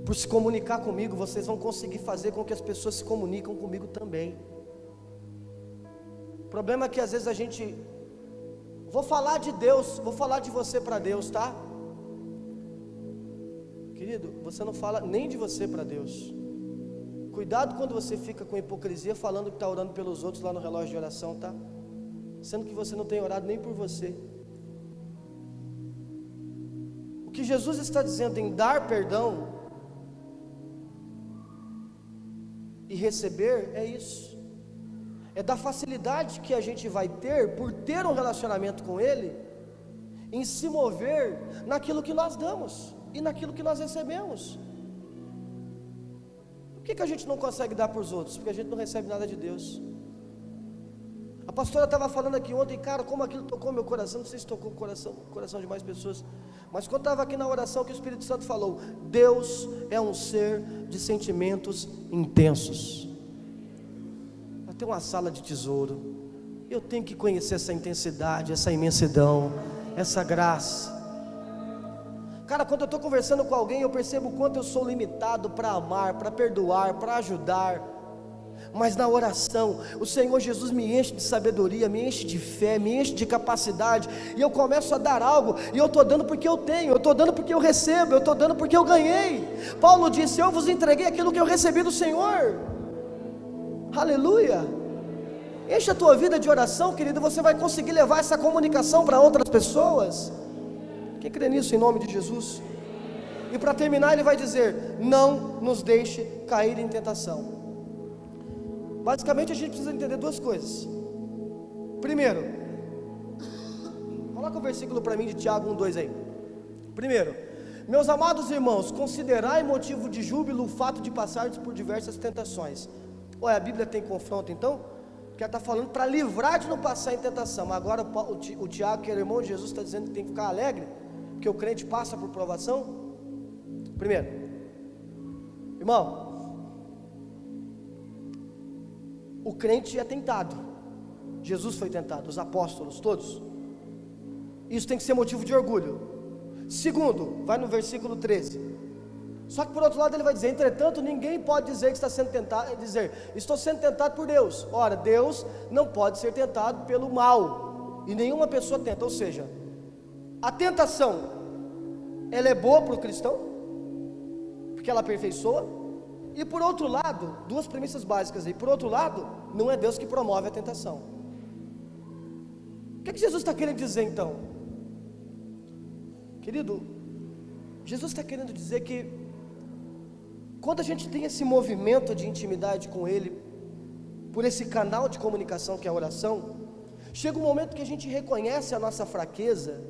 S1: Por se comunicar comigo, vocês vão conseguir fazer com que as pessoas se comunicam comigo também. O problema é que às vezes a gente... Vou falar de Deus, vou falar de você para Deus, tá? Querido, você não fala nem de você para Deus. Cuidado quando você fica com hipocrisia falando que está orando pelos outros lá no relógio de oração, tá? Sendo que você não tem orado nem por você. O que Jesus está dizendo em dar perdão e receber é isso. É da facilidade que a gente vai ter por ter um relacionamento com Ele, em se mover naquilo que nós damos e naquilo que nós recebemos. Por que a gente não consegue dar para os outros? Porque a gente não recebe nada de Deus. A pastora estava falando aqui ontem, cara, como aquilo tocou meu coração. Não sei se tocou o coração de mais pessoas, mas quando estava aqui na oração, que o Espírito Santo falou: Deus é um ser de sentimentos intensos. Eu tenho uma sala de tesouro, eu tenho que conhecer essa intensidade, essa imensidão, essa graça. Cara, quando eu estou conversando com alguém, eu percebo o quanto eu sou limitado para amar, para perdoar, para ajudar. mas na oração, o Senhor Jesus me enche de sabedoria, me enche de fé, me enche de capacidade, e eu começo a dar algo, e eu estou dando porque eu tenho, eu estou dando porque eu recebo, eu estou dando porque eu ganhei. Paulo disse: eu vos entreguei aquilo que eu recebi do Senhor. Aleluia. Enche a tua vida de oração, querido, você vai conseguir levar essa comunicação para outras pessoas. Quem crê nisso em nome de Jesus? E para terminar ele vai dizer: não nos deixe cair em tentação. Basicamente a gente precisa entender duas coisas. Primeiro, coloca o versículo para mim de Tiago 1:2 aí. Primeiro: meus amados irmãos, considerai motivo de júbilo o fato de passardes por diversas tentações. Olha, a Bíblia tem confronto então, porque ela está falando para livrar de não passar em tentação. Mas agora o Tiago, que é irmão de Jesus, está dizendo que tem que ficar alegre, porque o crente passa por provação. Primeiro, irmão, o crente é tentado. Jesus foi tentado, os apóstolos todos. Isso tem que ser motivo de orgulho. Segundo, vai no versículo 13. Só que por outro lado ele vai dizer: entretanto ninguém pode dizer que está sendo tentado, dizer, estou sendo tentado por Deus. Ora, Deus não pode ser tentado pelo mal, e nenhuma pessoa tenta. Ou seja, a tentação, ela é boa para o cristão, porque ela aperfeiçoa. E por outro lado, duas premissas básicas aí. Por outro lado, não é Deus que promove a tentação. O que Jesus está querendo dizer então? Querido, Jesus está querendo dizer que quando a gente tem esse movimento de intimidade com Ele, por esse canal de comunicação que é a oração, chega um momento que a gente reconhece a nossa fraqueza,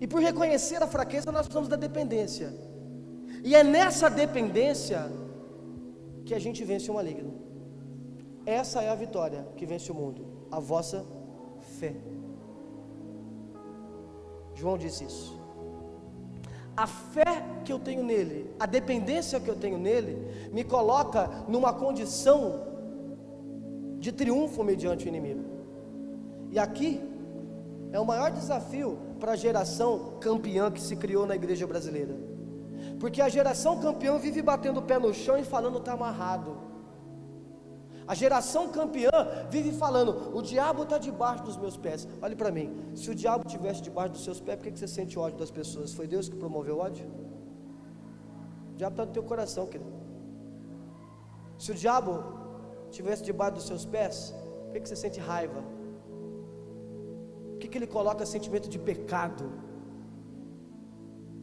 S1: e por reconhecer a fraqueza nós precisamos da dependência. E é nessa dependência que a gente vence o maligno. Essa é a vitória que vence o mundo, a vossa fé. João disse isso. A fé que eu tenho nele, a dependência que eu tenho nele, me coloca numa condição de triunfo mediante o inimigo. E aqui é o maior desafio para a geração campeã que se criou na igreja brasileira. Porque a geração campeã vive batendo o pé no chão e falando: está amarrado. A geração campeã vive falando: o diabo está debaixo dos meus pés. Olhe para mim, se o diabo estivesse debaixo dos seus pés, por que você sente ódio das pessoas? Foi Deus que promoveu o ódio? O diabo está no teu coração, querido. Se o diabo estivesse debaixo dos seus pés, por que você sente raiva? Por que ele coloca sentimento de pecado?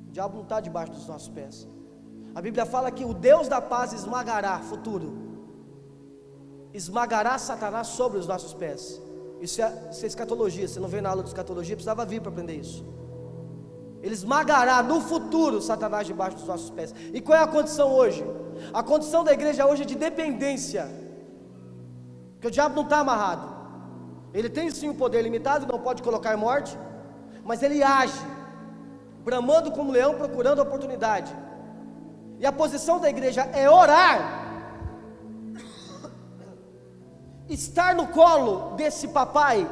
S1: O diabo não está debaixo dos nossos pés. A Bíblia fala que o Deus da paz esmagará, futuro, esmagará Satanás sobre os nossos pés. Isso é escatologia. Você não vem na aula de escatologia, precisava vir para aprender isso. Ele esmagará no futuro Satanás debaixo dos nossos pés. E qual é a condição hoje? A condição da igreja hoje é de dependência, porque o diabo não está amarrado. Ele tem sim o poder limitado, não pode colocar morte, mas ele age bramando como leão, procurando a oportunidade. E a posição da igreja é orar, estar no colo desse papai,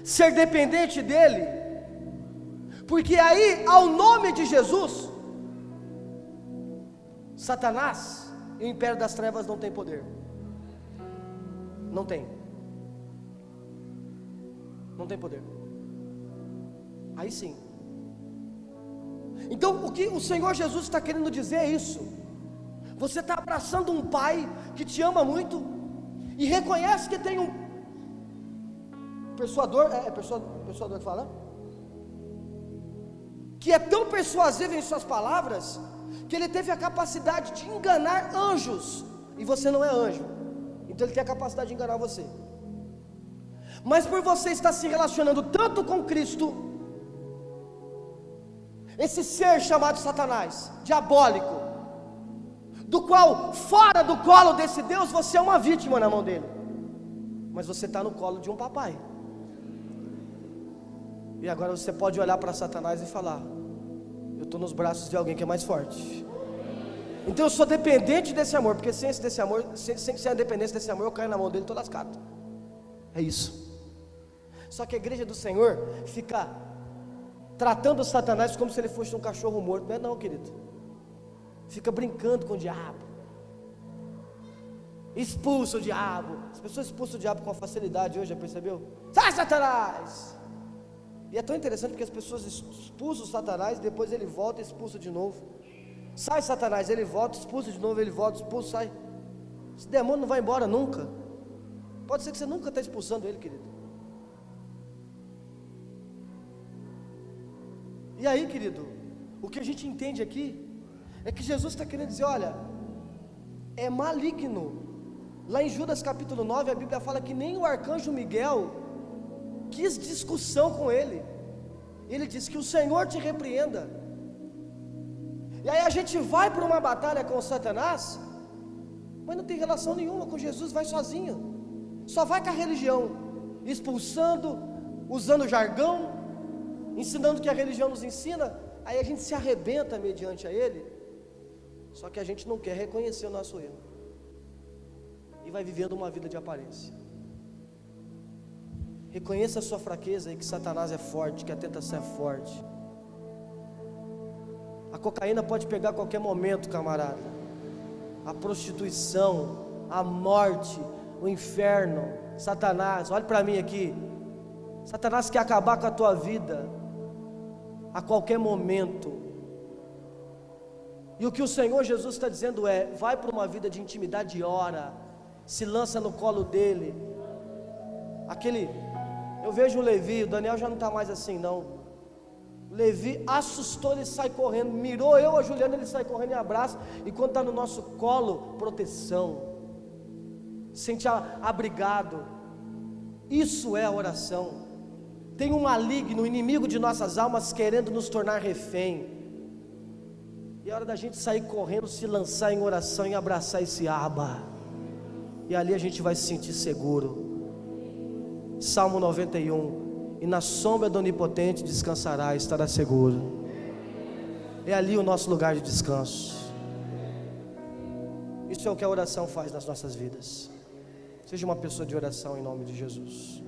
S1: ser dependente dele, porque aí, ao nome de Jesus, Satanás e o império das trevas não tem poder. Não tem poder. Aí sim. Então o que o Senhor Jesus está querendo dizer é isso: você está abraçando um pai que te ama muito e reconhece que tem um persuador, persuador que fala, que é tão persuasivo em suas palavras, que ele teve a capacidade de enganar anjos, e você não é anjo, então ele tem a capacidade de enganar você. Mas por você estar se relacionando tanto com Cristo, esse ser chamado Satanás, diabólico, do qual, fora do colo desse Deus, você é uma vítima na mão dele, mas você está no colo de um papai. E agora você pode olhar para Satanás e falar: eu estou nos braços de alguém que é mais forte. Então eu sou dependente desse amor, porque sem a dependência desse amor, eu caio na mão dele, estou lascado. É isso. Só que a igreja do Senhor fica tratando Satanás como se ele fosse um cachorro morto. Não é não, querido. Fica brincando com o diabo. Expulsa o diabo. As pessoas expulsam o diabo com facilidade hoje, já percebeu? Sai, Satanás! E é tão interessante porque as pessoas expulsam o Satanás, depois ele volta e expulsa de novo. Sai, Satanás, ele volta, expulsa de novo, ele volta, expulsa, sai. Esse demônio não vai embora nunca. Pode ser que você nunca está expulsando ele, querido. E aí, querido, o que a gente entende aqui é que Jesus está querendo dizer, olha, é maligno. Lá em Judas capítulo 9, a Bíblia fala que nem o arcanjo Miguel quis discussão com ele. Ele disse que o Senhor te repreenda. E aí a gente vai para uma batalha com o Satanás, mas não tem relação nenhuma com Jesus, vai sozinho. Só vai com a religião, expulsando, usando jargão, ensinando o que a religião nos ensina. Aí a gente se arrebenta mediante a ele. Só que a gente não quer reconhecer o nosso erro e vai vivendo uma vida de aparência. Reconheça a sua fraqueza e que Satanás é forte, que a tentação é forte. A cocaína pode pegar a qualquer momento, camarada. A prostituição, a morte, o inferno, Satanás, olhe para mim aqui. Satanás quer acabar com a tua vida a qualquer momento. E o que o Senhor Jesus está dizendo é: vai para uma vida de intimidade e ora, se lança no colo dele. Eu vejo o Levi, o Daniel já não está mais assim não. O Levi assustou, ele sai correndo, mirou eu, a Juliana, ele sai correndo e abraça. E quando está no nosso colo, proteção, sente abrigado. Isso é a oração. Tem um maligno, inimigo de nossas almas, querendo nos tornar refém. E é hora da gente sair correndo, se lançar em oração e abraçar esse Abba. E ali a gente vai se sentir seguro. Salmo 91: e na sombra do Onipotente descansará, estará seguro. É ali o nosso lugar de descanso. Isso é o que a oração faz nas nossas vidas. Seja uma pessoa de oração em nome de Jesus.